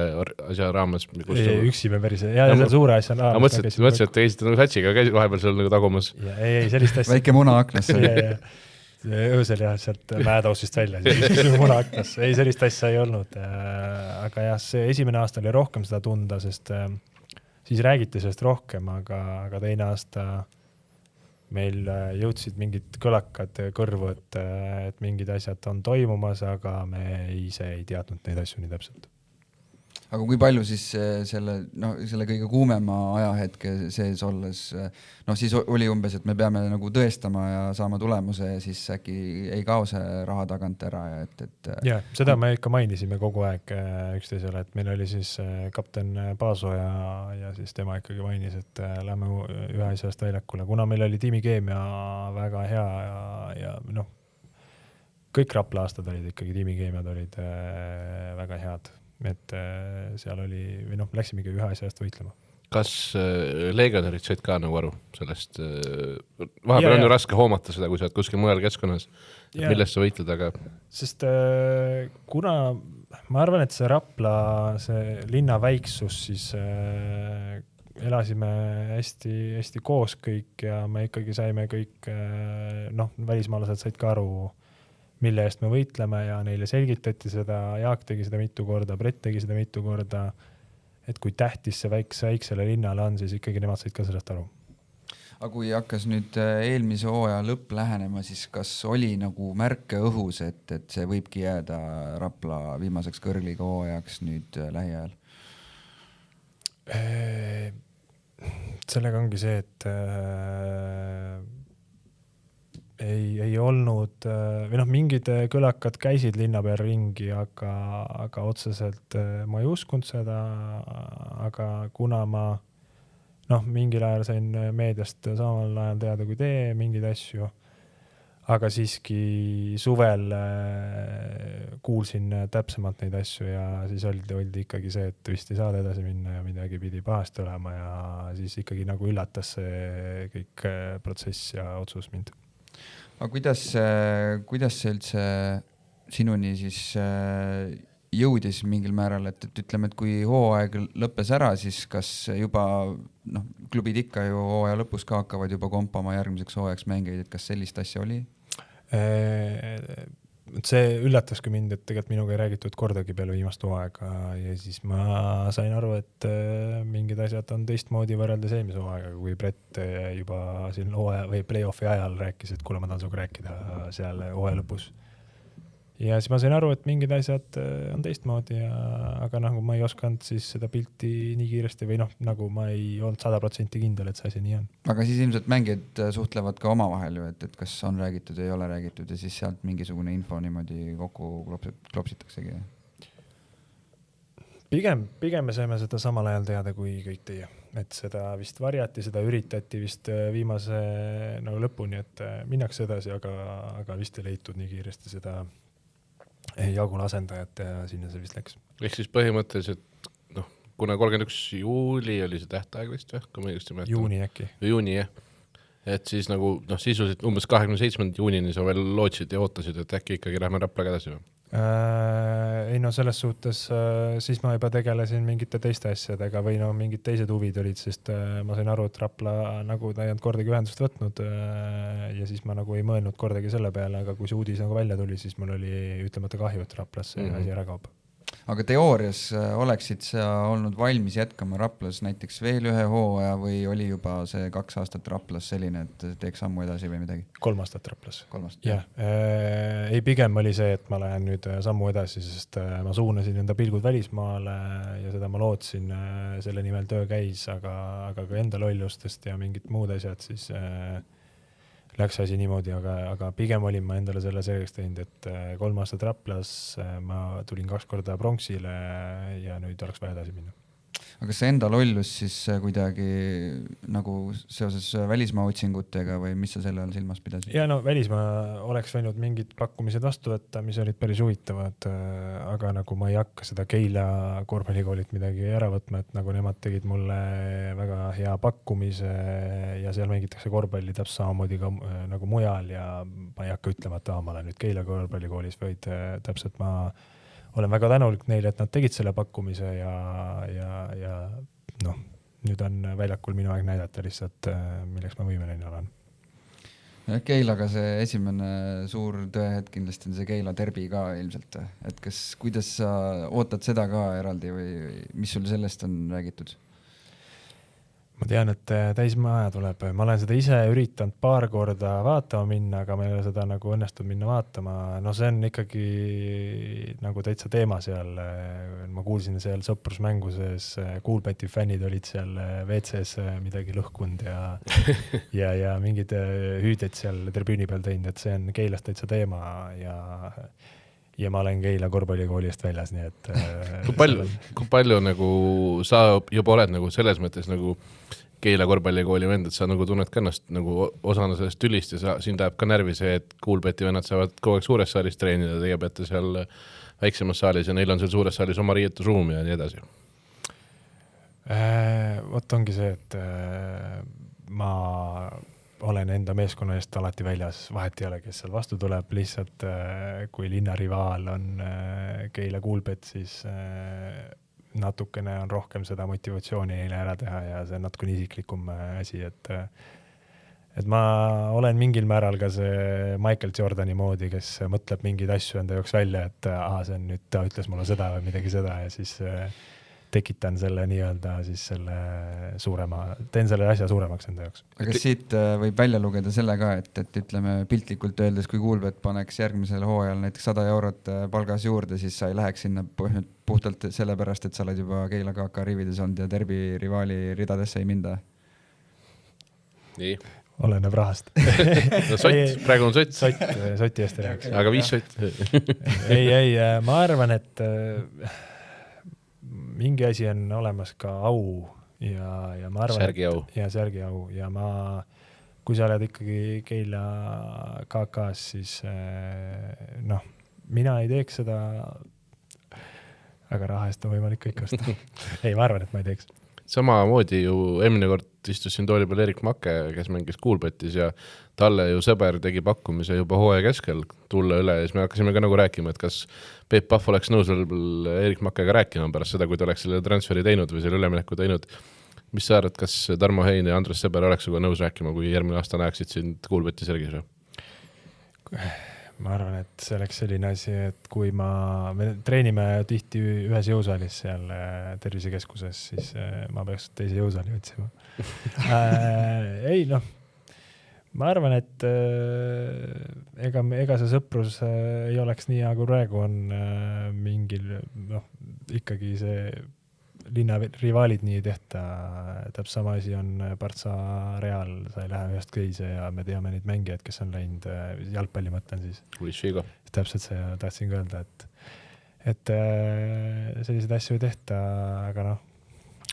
asja raames? Üksi me päris, ja selle suure asja raames. Mõtlesin, et te käisite nagu satsiga, käisid vahepeal seal nagu tagumas. Ei, sellist asja. Väike muna aknas. Öösel jah, sealt mäetausist välja. Muna aknas. Ei, sellist asja ei olnud. Aga jah, see esimene aasta oli rohkem seda tunda, sest siis räägiti sellest rohkem, aga teine aasta meil jõudsid mingid kõlakad kõrvu, et mingid asjad on toimumas, aga me ise ei teadnud neid asju nii täpselt. Aga kui palju siis selle kõige kuumema ajahetke sees olles, siis oli umbes, et me peame nagu tõestama ja saama tulemuse ja siis äkki ei kao see raha tagant ära ja seda me ikka mainisime kogu aeg üksteisele, et meil oli siis kapten Paaso ja siis tema ikkagi mainis, et lähme ühe asjast väljakule, kuna meil oli tiimikeemia väga hea ja kõik Rapla aastad olid ikkagi, tiimikeemiad olid väga head. Et seal oli, või läksimegi ühe asja eest võitlema. Kas legionerid said ka nagu aru sellest? Vahepeal on ju raske hoomata seda, kui sa oled kuskil mujal keskkonnas, millest sa võitled, aga... Sest kuna ma arvan, et see Rapla, see linna väiksus, siis elasime hästi, hästi koos kõik ja me ikkagi saime kõik, välismaalased said ka aru, mille eest me võitleme ja neile selgitati seda, Jaak tegi seda mitu korda, Brett tegi seda mitu korda, et kui tähtis see väiksele linnale on, siis ikkagi nemad said ka sellest aru. aga kui hakkas nüüd eelmise hooaja lõpp lähenema, siis kas oli nagu märke õhus, et see võibki jääda Rapla viimaseks kõrgliiga hooajaks nüüd lähiajal? Sellega ongi see, et ei olnud, või mingid kõlakad käisid linna peal ringi, aga otseselt ma ei uskunud seda, aga kuna ma mingil ajal sain meediast samal ajal teada kui tee mingeid asju, aga siiski suvel kuulsin täpsemalt neid asju ja siis oldi ikkagi see, et vist ei saada edasi minna ja midagi pidi pahasti olema ja siis ikkagi nagu üllatas see kõik protsess ja otsus mind. Aga kuidas see üldse sinuni siis jõudis mingil määral, et ütleme, et kui hooaeg lõppes ära, siis kas juba, klubid ikka ju hooaja lõpus ka hakkavad juba kompama järgmiseks hooajaks mängeid, et kas sellist asja oli? See üllataski mind, et tegelikult minuga ei räägitud kordagi peale viimast hooaega ja siis ma sain aru, et mingid asjad on teistmoodi võrreldes eelmise hooaega, kui Brett juba siin hooaja või play-offi ajal rääkis, et kuule, ma tahan sinuga rääkida seal hooaja lõpus. Ja siis ma sain aru, et mingid asjad on teistmoodi, aga nagu ma ei osanud siis seda pilti nii kiiresti või nagu ma ei olnud 100% kindel, et see asi nii on. Aga siis ilmselt mängijad suhtlevad ka omavahel ju, et kas on räägitud või ei ole räägitud ja siis sealt mingisugune info niimoodi kokku klopsitaksegi? Pigem me saime seda samal ajal teada kui kõik teie. Et seda vist varjati, seda üritati vist viimase lõpuni, et minnakse edasi, aga vist ei leitud nii kiiresti seda jagul asendajat ja sinna see vist läks. Ehk siis põhimõtteliselt, kuna 31. juuli oli see tähtaeg vist või? Kui ma õigesti mäletan. Juuni äkki. Juuni, jah. Et siis nagu sisuliselt umbes 27. juunini sa veel lootsid ja ootasid, et äkki ikkagi lähme Raplaga edasi või? Ei selles suhtes siis ma juba tegelesin mingite teiste asjadega või mingid teised huvid olid, sest ma sain aru, et Rapla nagu ta ei olnud kordagi ühendust võtnud ja siis ma nagu ei mõelnud kordagi selle peale, aga kui see uudis nagu välja tuli, siis mul oli ütlemata kahju, et Raplas see asi ära kaob. Aga teoorias oleksid sa olnud valmis jätkama Raplas näiteks veel ühe hooaja või oli juba see 2 aastat Raplas selline, et teeks sammu edasi või midagi? 3 aastat Raplas. 3 aastat. Jah. Ei, pigem oli see, et ma lähen nüüd sammu edasi, sest ma suunasin enda pilgud välismaale ja seda ma lootsin, selle nimel töö käis, aga ka enda lollustest ja mingid muud asjad, siis läks asi niimoodi, aga pigem olin ma endale selle selgeks teinud, et 3 aastat Raplas, ma tulin 2 korda pronksile ja nüüd oleks vaja edasi minna. Aga see enda lollus siis kuidagi nagu seoses välismaa otsingutega või mis sa selle all silmas pidasid? Ja välismaa oleks võinud mingid pakkumised vastu võtta, mis olid päris huvitavad, aga nagu ma ei hakka seda Keila korvpallikoolit midagi ära võtma, et nagu nemad tegid mulle väga hea pakkumise ja seal mängitakse korvpalli täpselt samamoodi ka nagu mujal ja ma ei hakka ütlema, et ma olen nüüd Keila korvpallikoolis, vaid täpselt ma olen väga tänulik neile, et nad tegid selle pakkumise ja nüüd on väljakul minu aeg näidata lihtsalt, milleks ma võimeline olen. Keilaga see esimene suur tõehetk kindlasti on see Keila derbi ka ilmselt. Et kuidas sa ootad seda ka eraldi või mis sul sellest on räägitud? Ma tean, et täismaja tuleb. Ma olen seda ise üritanud 2 korda vaatama minna, aga meil seda nagu õnnestud minna vaatama. See on ikkagi nagu täitsa teema seal. Ma kuulsin seal sõprusmänguses, Kuulbeti fännid olid seal WC-s midagi lõhkund ja mingid hüüded seal tribüüni peal teinud, et see on Keilas täitsa teema ja ma olen Keila korvpallikoolist väljas, nii et kui palju nagu sa juba oled nagu selles mõttes nagu Keila korvpallikooli vend, et sa nagu tunned ka ennast nagu osana sellest tülist ja siin läheb ka närvi see, et Kuulbeti vennad saavad kogu aeg suures saalis treenida, teie peate seal väiksemas saalis ja neil on seal suures saalis oma riietusruum ja nii edasi. Vot ongi see, et ma olen enda meeskonna eest alati väljas, vahet ei ole, kes seal vastu tuleb, lihtsalt kui linnarivaal on Keila Kuulbet, siis natukene on rohkem seda motivatsiooni neile ära teha ja see on natukene isiklikum asi, et ma olen mingil määral ka see Michael Jordani moodi, kes mõtleb mingeid asju enda jaoks välja, et see on nüüd, ta ütles mulle seda või midagi seda ja siis tekitan selle nii-öelda siis selle teen selle asja suuremaks enda jaoks. Aga kas siit võib välja lugeda selle ka, et ütleme piltlikult öeldes, kui Kuulbet paneks järgmisel hooajal näiteks 100 eurot palgas juurde, siis sa ei läheks sinna puhtalt sellepärast, et sa oled juba Keila KK rivides olnud ja derbi rivaali ridadesse ei minda? Nii. Oleneb rahast. No sott, praegu on sott. Soti eest ei rääks. Aga 5 sott. ei, ma arvan, et mingi asi on olemas ka au ja ma arvan, särgiau. Ja särgiau ja kui sa oled ikkagi Keila KK-s, siis mina ei teeks seda, aga raha eest on võimalik kõik osta. Ei, ma arvan, et ma ei teeks. Samamoodi ju eelmine kord istus siin tooli peal Erik Make, kes mängis Kuulbetis ja talle ju sõber tegi pakkumise juba hooaja keskel tulla üle ja siis me hakkasime ka nagu rääkima, et kas Peep Pahv oleks nõus Erik Makega rääkima pärast seda, kui ta oleks selle transferi teinud või selle ülemineku teinud. Mis sa arvad, kas Tarmo Hein ja Andres Sõber oleks juba nõus rääkima, kui järgmine aasta näeksid sind Kuulbetis Ergis? Ma arvan, et see oleks selline asi, et kui me treenime tihti ühes jõusaalis seal tervisekeskuses, siis ma peaks teise jõusaali otsima. Ei, ma arvan, et ega see sõprus ei oleks nii hea, kui praegu on mingil, ikkagi see linna rivaalid nii ei tehta. Täpselt sama asi on Partsa Real, sa ei lähe ühest teise ja me teame neid mängijaid, kes on läinud jalgpalli mõtlen siis. Luis Figo. Täpselt see tahtsin ka öelda, et selliseid asju ei tehta, aga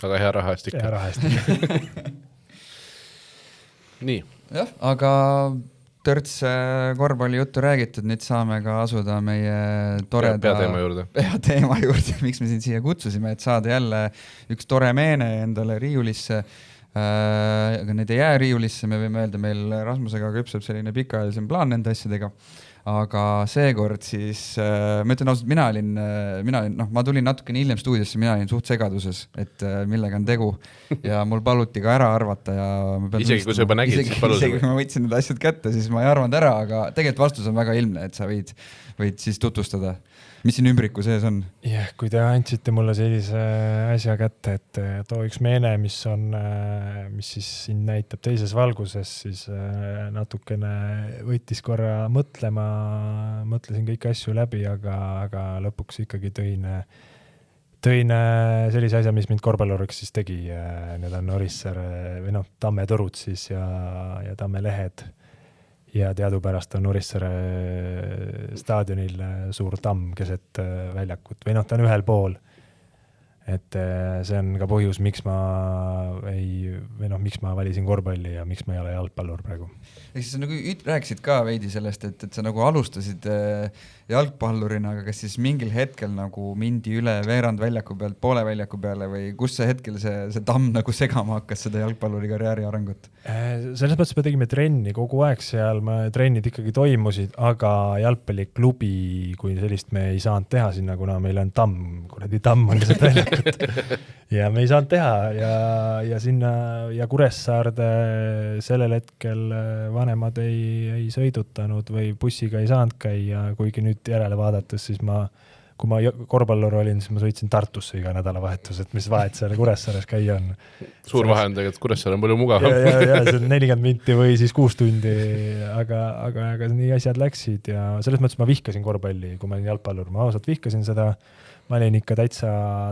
Aga hea raha eest ikka. Hea raha eest. Nii. Jah, aga törts korvpalli juttu räägitud, nüüd saame ka asuda meie toreda peateema juurde, miks me sind siia kutsusime, et saada jälle üks tore meene endale riiulisse. Aga need ei jää riiulisse, me võime öelda, meil Rasmusega küpseb selline pikaajalisem plaan nende asjadega. Aga seekord siis, ma ütlen ausalt, ma tulin natukene hiljem stuudiosse, mina olin suht segaduses, et millega on tegu ja mul paluti ka ära arvata ja isegi kui sa juba nägid, siis palusid. Isegi kui ma võtsin need asjad kätte, siis ma ei arvanud ära, aga tegelikult vastus on väga ilmne, et sa võid siis tutvustada, mis siin ümbriku sees on. Jah, kui te andsite mulle sellise asja kätte, et too üks meene, mis siis siin näitab teises valguses, siis natukene võttis korra mõtlesin kõiki asju läbi, aga lõpuks ikkagi tõin sellise asja, mis mind korvpalluriks siis tegi. Need on Orissaare või Tamme torud siis ja Tamme lehed. Ja teadupärast on Orissaare staadionil suur tamm keset väljakut või ta on ühel pool. Et see on ka põhjus, miks ma valisin korvpalli ja miks ma ei ole jalgpallur praegu. Ehk siis sa nagu rääkisid ka veidi sellest, et sa nagu alustasid jalgpallurina, aga kas siis mingil hetkel nagu mindi üle veerand väljaku pealt poole väljaku peale või kus see hetkel see tamm nagu segama hakkas seda jalgpalluri karjääri arengut? Selles mõttes me tegime trenni kogu aeg seal, trennid ikkagi toimusid, aga jalgpalliklubi kui sellist me ei saanud teha sinna, kuna meil on tamm on keset väljakut. Ja me ei saanud teha ja sinna ja Kuressaarde sellel hetkel vanemad ei sõidutanud või bussiga ei saanud käia, kuigi nüüd järele vaadates, siis kui ma korvpallur olin, siis ma sõitsin Tartusse iga nädalavahetus, et mis vahet seal Kuressaares käia on. Suur vahe on tegelikult, Kuressaare on palju mugavam. Ja see on 40 minti või siis 6 tundi, aga nii asjad läksid ja selles mõttes ma vihkasin korvpalli, kui ma olin jalgpallur. Ma ausalt vihkasin seda, ma olin ikka täitsa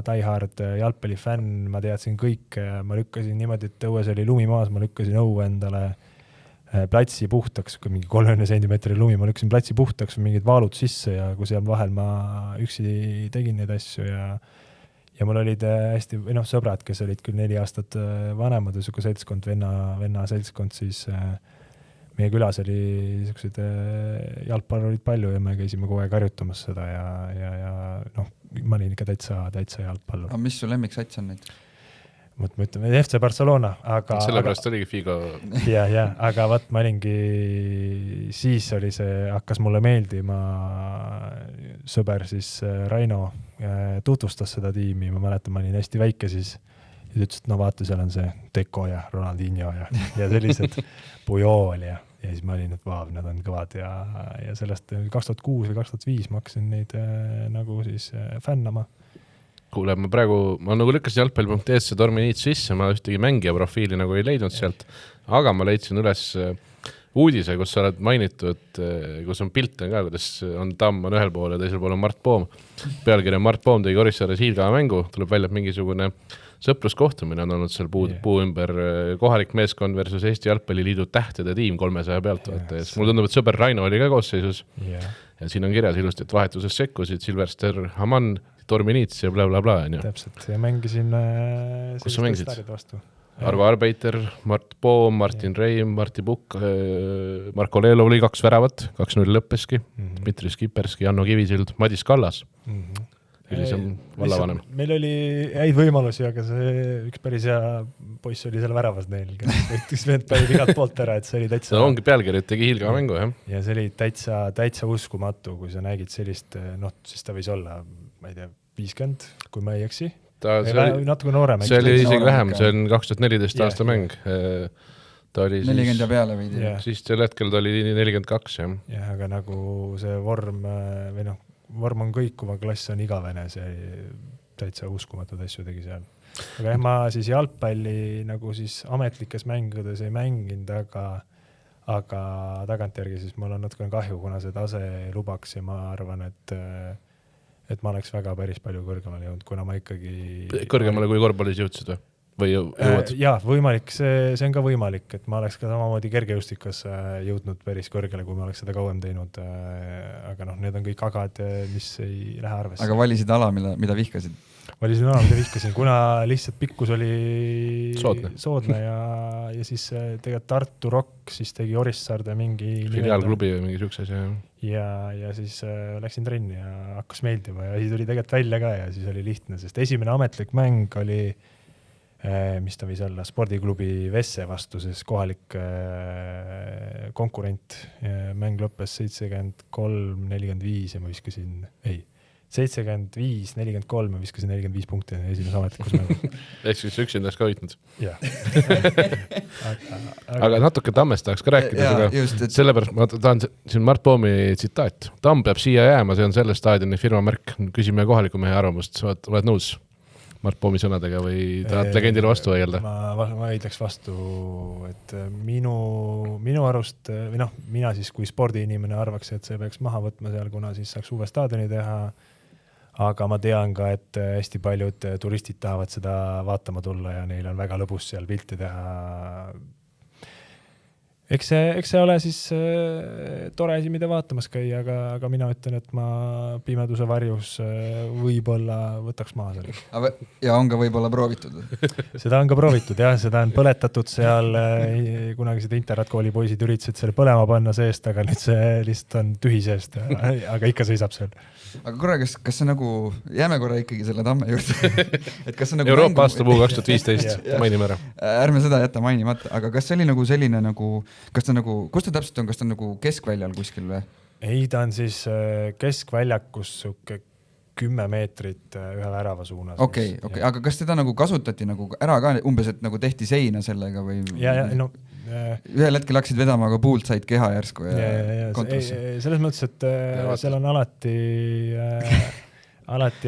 diehard jalgpallifänn, ma teadsin kõik, ma lükkasin niimoodi, et õues oli lumi maas, ma lükkasin õue endale platsi puhtaks, kui mingi 30 sentimeetri lumi, ma lükkasin platsi puhtaks või mingid vaalud sisse ja kui seal vahel ma üksi tegin neid asju ja mul olid hästi sõbrad, kes olid küll 4 aastat vanemad ja suke seltskond, venna seltskond, siis meie külas oli sellised jalgpallurid palju ja me käisime kogu aeg harjutamas seda ja ma olin ikka täitsa jalgpallur. Aga mis su lemmiksats on nüüd? Ma ütlen, FC Barcelona, aga... Sellepärast oligi Figo. Ja, aga ma olingi, siis oli see, hakkas mulle meeldima, sõber siis Raino tutvustas seda tiimi, ma mäletan, ma olin hästi väike siis, ja ta ütles, et vaata, seal on see Deco ja Ronaldinho ja sellised Pujol ja siis ma olin, et vaav, nad on kõvad ja sellest 2006 või 2005 ma hakkasin neid nagu siis fännama. kuule, ma nagu lükkasin jalgpalli.ee Torminiit sisse, ma ühtegi mängija profiili nagu ei leidnud sealt, aga ma leidsin üles uudise, kus sa oled mainitud, kus on pilte ka, kuidas on Tamm on ühel pool ja teisel pool on Mart Poom. Pealkirja Mart Poom tegi Orissaares Hiilgava mängu, tuleb välja mingisugune sõpruskohtumine on olnud seal puu ümber kohalik meeskond versus Eesti Jalgpalliliidu tähtede tiim 300 pealt. Mul tundub, et sõber Raino oli ka koosseisus ja siin on kirjas ilusti, et vahetuses sekkusid Silvester Haman, Torminiits ja blablabla. Täpselt, ja mängisin kus sa mängisid? Arvo Arbeiter, Mart Poom, Martin Reim, Marti Pukk, Marko Leelov oli 2 väravat, 2-0 lõppeski, Dmitri Skiperski, Janno Kivisild, Madis Kallas. Ülisem vallavanem. Meil oli häid võimalusi, aga see üks päris hea poiss oli seal väravas neil, kes vend päid igalt poolt ära, et see oli täitsa... No ongi pealkiri, et tegi Hiilgava mängu, jah? Ja see oli täitsa uskumatu, kui sa nägid sellist, siis ta võis olla, ma ei tea, 50, kui ma ei eksi. Natuke noorem. See oli isegi vähem, see on 2014 aasta mäng. Ta oli 40 ja peale veidi. Siis sel hetkel ta oli 42, jah. Jah, aga nagu see vorm on kõikuva, klass on igavene, see täitsa uskumatud asju tegi seal. Aga ma siis jalgpalli nagu siis ametlikes mängudes ei mänginud, aga tagantjärgi siis mul on natuke kahju, kuna see tase lubaks ja ma arvan, et ma oleks väga päris palju kõrgemale jõudnud, kuna ma ikkagi... Kõrgemale kui korvpallis jõudsid või jõuad? Jaa, võimalik, see on ka võimalik, et ma oleks ka samamoodi kergejõustikas jõudnud päris kõrgele, kui ma oleks seda kauem teinud, aga need on kõik agad, mis ei lähe arvesse. Aga valisid ala, mida vihkasid? Valisin ala, mida vihkasin, kuna lihtsalt pikkus oli soodne ja siis tegelikult Tartu Rock siis tegi Orissaarde mingi... Filiaalklubi või mingi sükses, jah. Ja siis läksin trenni ja hakkas meeldima ja siis tuli tegelikult välja ka ja siis oli lihtne, sest esimene ametlik mäng oli, mis ta võis olla, spordiklubi Vesse vastu, siis kohalik konkurent. Mäng lõppes 73-45 ja ma viskasin, 75-43 ma viskasin 45 punkti esimese ametlikus mängu. Ehk siis üksindas ka hoidnud. Jah. Aga natuke Tammest tahaks ka rääkida. Sellepärast ma tahan siin Mart Poomi tsitaat. Tamm peab siia jääma, see on selle staadioni firma märk. Küsime kohaliku mehe arvamust. Oled nõus Mart Poomi sõnadega või tahad legendile vastu võidelda? Ma võidleks vastu, et minu arust, või mina siis kui spordiinimene arvaks, et see peaks maha võtma seal, kuna siis saaks uue staadioni teha. Aga ma tean ka, et hästi paljud turistid tahavad seda vaatama tulla ja neil on väga lõbus seal pilti teha. Eks see ole siis tore asi, mida vaatamas käia, aga mina ütlen, et ma pimeduse varjus võib-olla võtaks maha selle. Ja on ka võib-olla proovitud? Seda on ka proovitud, jah. Seda on põletatud seal, kunagised Interratkooli poisid üritasid selle põlema panna seest, aga nüüd see lihtsalt on tühi seest, aga ikka seisab seal. Aga korra, kas see nagu, jääme korra ikkagi selle Tamme juurde. Et kas see nagu Euroopa aastapuu 2015, mainime ära. Ärme seda jätta mainimata, aga kas see oli nagu selline nagu, kas ta nagu, kus ta täpselt on, kas ta on nagu keskväljal kuskil või? Ei, ta on siis keskväljakus 10 meetrit ühe värava suunas. Okei, aga kas teda nagu kasutati nagu ära ka, umbes, et nagu tehti seina sellega või? Ühel hetkel hakkasid vedama, aga puult said keha järsku ja kontrasse. Selles mõttes, et seal on alati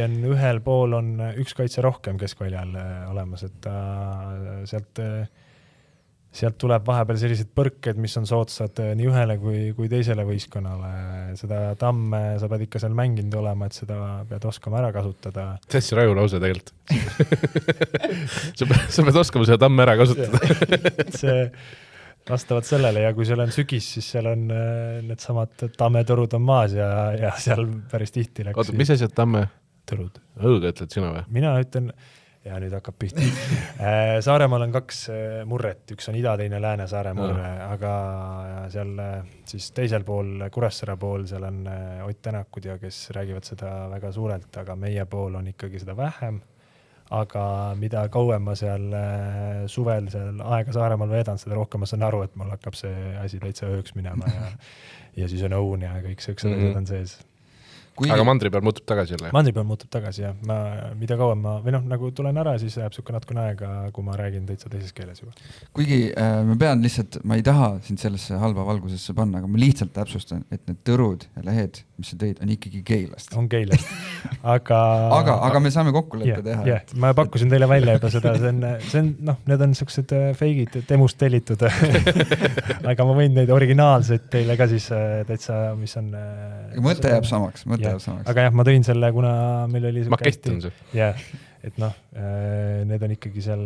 on ühel pool on üks kaitse rohkem keskväljal olemas, et sealt tuleb vahepeal sellised põrked, mis on soodsad nii ühele kui teisele võistkonnale. Seda Tamme sa pead ikka seal mänginud olema, et seda pead oskama ära kasutada. Täitsa raju lause tegelikult. Sa pead oskama seda Tamme ära kasutada. See vastavalt sellele ja kui seal on sügis, siis seal on need samad tammetõrud on maas ja seal päris tihti läks. Oota, mis asjad Tamme? Tõrud. Õuga ütled sina või? Mina ütlen, ja nüüd hakkab pihti. Saaremaal on 2 murret, üks on ida, teine Lääne-Saare murre, aga seal siis teisel pool, Kuressaare pool, seal on Ott Tänakud ja kes räägivad seda väga suurelt, aga meie pool on ikkagi seda vähem. Aga mida kauem ma seal suvel seal aega Saaremaal veedan, seda rohkem ma saan aru, et mul hakkab see asi täitsa ööks minema ja siis on õun ja kõik see asjad on sees. aga mandri peal muutub tagasi jälle? Mandri peal muutub tagasi, jah. Mida kauem või nagu tulen ära, siis jääb suke natukene aega, kui ma räägin täitsa teises keeles juba. Kuigi ma pean lihtsalt, ma ei taha sind sellesse halba valgusesse panna, aga ma lihtsalt täpsustan, et need tõrud ja lehed, mis sa tõid, on ikkagi Keilast. On Keilast. Aga me saame kokkuleppe teha. Yeah. Ma pakkusin teile välja juba seda, see on need on sellised feigid, temust tellitud. Aga ma võin neid originaalseid teile ka siis täitsa, mis on... Mõte jääb samaks. Aga jah, ma tõin selle, kuna meil oli... Makett on see. Jah, et need on ikkagi seal,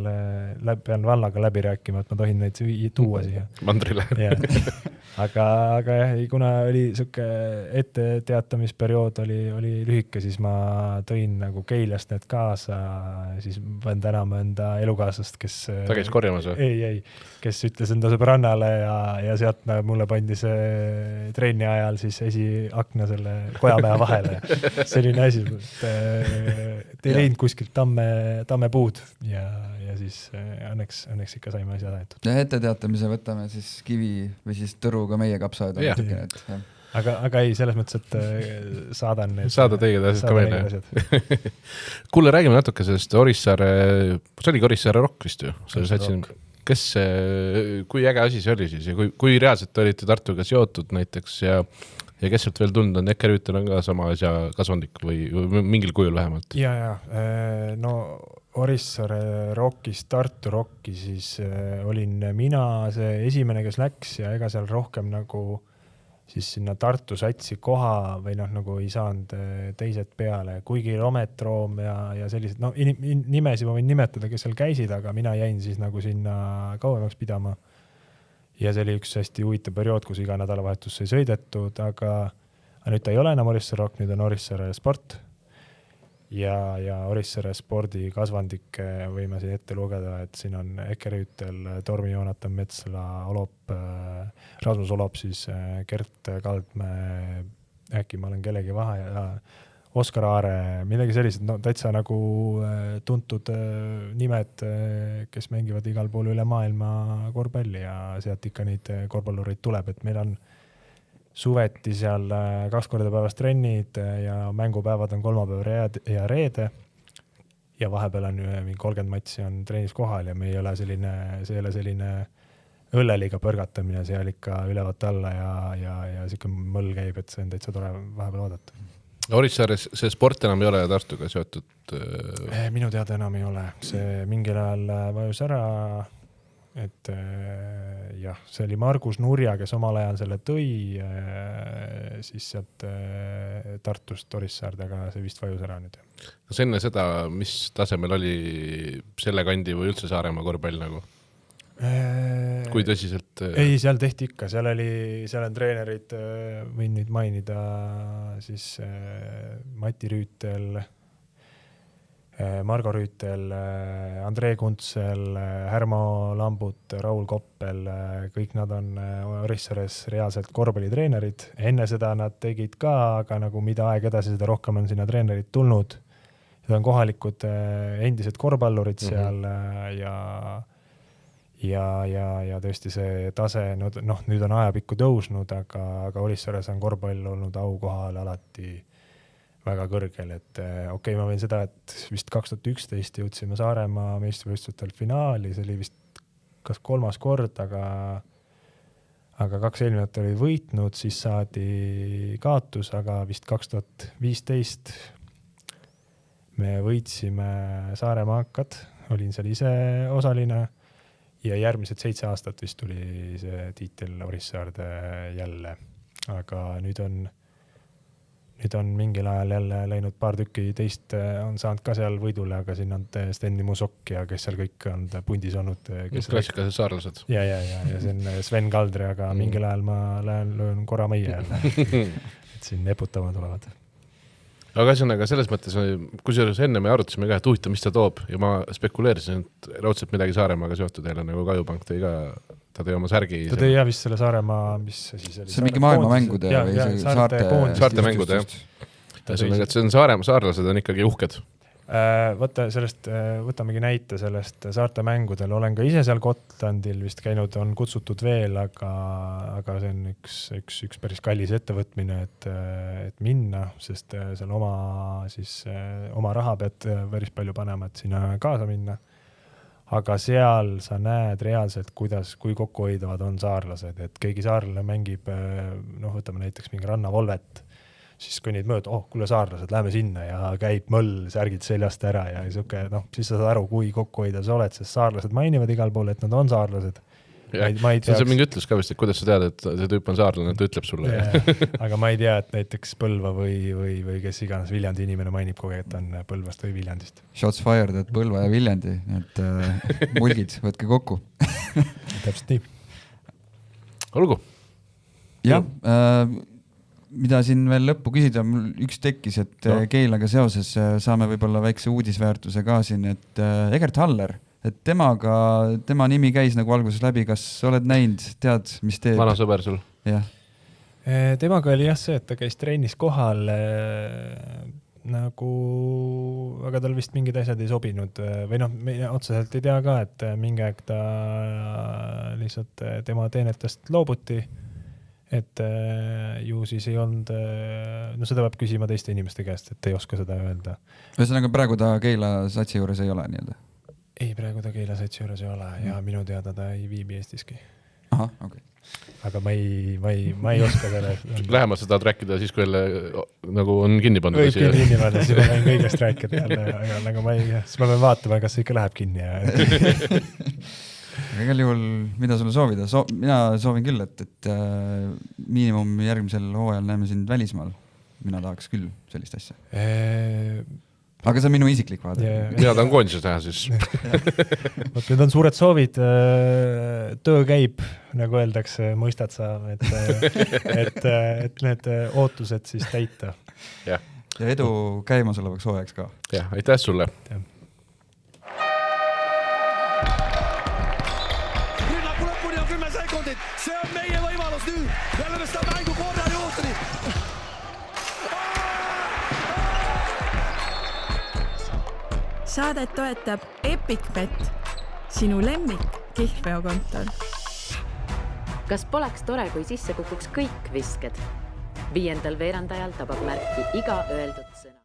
pean vallaga läbi rääkima, et ma tohin neid tuua siia. Mandrile. Aga jah, kuna oli siuke etteteatamisperiood oli lühike, siis ma tõin nagu Keilast need kaasa, siis pean tänama enda elukaaslast, kes... Ta käis korjamas või? Ei, kes ütles enda sõbrannale ja sealt mulle pandi see trenni ajal siis esiakna selle kojamehe vahele. Selline asi, et ei leidnud kuskilt tammepuud ja siis õnneks ikka saime asja tahetud. Ja etteteatamise võtame siis kivi või siis tõruga meie kapsaed. Aga ei, selles mõttes, et saadan need... Saadad õiged asjad ka meile. Kuule, räägime natuke sellest Orissaare, see oligi Orissaare Rock vist ju? Kui äge asi see oli siis ja kui reaalselt olite Tartuga seotud näiteks ja kes sealt veel tundnud on, Eke Rüütel on ka sama asja kasvandik või mingil kujul vähemalt? No Orissaare Rockis, Tartu Rocki siis olin mina see esimene, kes läks ja ega seal rohkem nagu siis sinna Tartu satsi koha või nagu ei saanud teised peale, kuigi Rometroom ja sellised, nimesi ma võin nimetada, kes seal käisid, aga mina jäin siis nagu sinna kauemaks pidama. Ja see oli üks hästi huvitav periood, kus iga nädalavahetus sai sõidetud, aga nüüd ta ei ole enam Orissaare Rock, nüüd on Orissaare Sport. Ja Orissaare spordi kasvandik võime siin ette lugeda, et siin on Eke Rüütel, Tormi Joonatan Metsla, Rasmus Olop, siis Gert Kaldmäe, äkki ma olen kellegi vahe ja Oskar Aare, midagi sellised, täitsa nagu tuntud nimed, kes mängivad igal pool üle maailma korvpalli ja sealt ikka neid korvpallureid tuleb, et meil on suveti seal 2 korda päevas trennid ja mängupäevad on kolmapäev ja reede ja vahepeal on 30 matsi on trennis kohal ja me ei ole selline õlleliga põrgatamine seal ikka ülevalt alla ja siuke mõll käib, et see on täitsa tore vahepeal vaadata. Orissaares see sport enam ei ole Tartuga seotud? Minu teada enam ei ole. See mingil ajal vajus ära, et jah, see oli Margus Nurja, kes omal ajal selle tõi siis sealt Tartust Orissaarde, aga see vist vajus ära nüüd. Kas enne seda, mis tasemel oli selle kandi või üldse Saaremaa korvpall nagu? Kui tõsiselt? Ei, seal tehti ikka, seal on treenerid, võin nüüd mainida siis Mati Rüütel, Margo Rüütel, Andrei Kuntsel, Härmo Lambut, Raul Koppel, kõik nad on Orissaares reaalselt korvpallitreenerid. Enne seda nad tegid ka, aga nagu mida aeg edasi, seda rohkem on sinna treenerid tulnud. Need on kohalikud endised korvpallurid seal ja tõesti see tase, nüüd on ajapikku tõusnud, aga Orissaares on korvpall olnud aukohal alati väga kõrgel, et okei, ma võin seda, et vist 2011 jõudsime Saaremaa meistrivõistlustel finaali, see oli vist kas 3. kord, aga 2 eelminut oli võitnud, siis saadi kaotus, aga vist 2015 me võitsime Saaremaa hakkad, olin seal ise osaline ja järgmised 7 aastat vist tuli see tiitel Orissaarde jälle, aga nüüd on mingil ajal jälle läinud paar tükki teist, on saanud ka seal võidule, aga siin on Stenni Musok ja kes seal kõik on pundis olnud. Klassikalised saarlased. Ja see on Sven Kaldri, aga mingil ajal ma löön korra meie jälle, et siin neputama tulevad. Aga ühesõnaga selles mõttes, kusjuures enne me arutasime ka, et huvitav, mis ta toob ja ma spekuleerisin, et raudselt midagi Saaremaaga seotud jälle, nagu Kajupank tõi ka, ta tõi oma särgi. Ta tõi vist selle Saaremaa, mis siis oli? See on mingi maailmamängude või saarte mängude, jah. See on saarlased on ikkagi uhked. Võtamegi näite sellest saarte mängudel. Olen ka ise seal Gotlandil vist käinud, on kutsutud veel, aga see on üks päris kallis ettevõtmine, et minna, sest seal oma raha pead päris palju panema, et sinna kaasa minna. Aga seal sa näed reaalselt, kui kokkuhoidavad on saarlased, et keegi saarlane mängib, võtame näiteks mingi rannavolvet, siis kui neid mööda, kuule saarlased, läheme sinna ja käib mõll, särgid seljast ära ja siis sa saad aru, kui kokkuhoida sa oled, sest saarlased mainivad igal pool, et nad on saarlased. See on mingi ütlus ka vist, et kuidas sa tead, et see tüüp on saarlane, et ta ütleb sulle. Aga ma ei tea, et näiteks Põlva või kes iganes Viljandi inimene mainib kogu aeg, et on Põlvast või Viljandist. Shots fired, et Põlva ja Viljandi, et mulgid, võtke kokku. Täpselt nii. Olgu. Jah, mida siin veel lõppu küsida, mul üks tekkis, et Keilaga seoses saame võib-olla väikse uudisväärtuse ka siin, et Egert Haller, et tema nimi käis nagu alguses läbi, kas oled näinud, tead, mis teeb? Vana sõber sul? Jah. Temaga oli see, et ta käis trennis kohal nagu, aga tal vist mingid asjad ei sobinud või me otseselt ei tea ka, et mingi aeg ta lihtsalt tema teenetest loobuti, et ju siis ei olnud, seda peab küsima teiste inimeste käest, et ei oska seda öelda. Ühesõnaga praegu ta Keila satsi juures ei ole nii-öelda? Ei, praegu ta Keila satsi juures ei ole ja minu teada ta ei viibi Eestiski. Aha, okei. Aga ma ei oska selle... Lähemalt sa tahad rääkida siis, kui jälle nagu on kinni pandud. Võib kinni panna, siis ma võin kõigest rääkida jälle, aga siis ma pean vaatama, kas see ikka läheb kinni. Igal juhul, mida sulle soovida? Mina soovin küll, et miinimum järgmisel hooajal näeme sind välismaal. Mina tahaks küll sellist asja. Aga see on minu isiklik vaade. Mina tahan koondises teha siis. Need on suured soovid. Töö käib, nagu öeldakse, mõistad sa, et need ootused siis täita. Ja edu käimasolevaks hooajaks ka. Ja, aitäh sulle. See on meie võimalus nüüd. Jälle me seda mängu korra juhtuni. Saadet toetab EpicBet, sinu lemmik kihlveokontor. Kas poleks tore, kui sisse kukuks kõik visked? 5. veerandajal tabab märki iga öeldud sõna.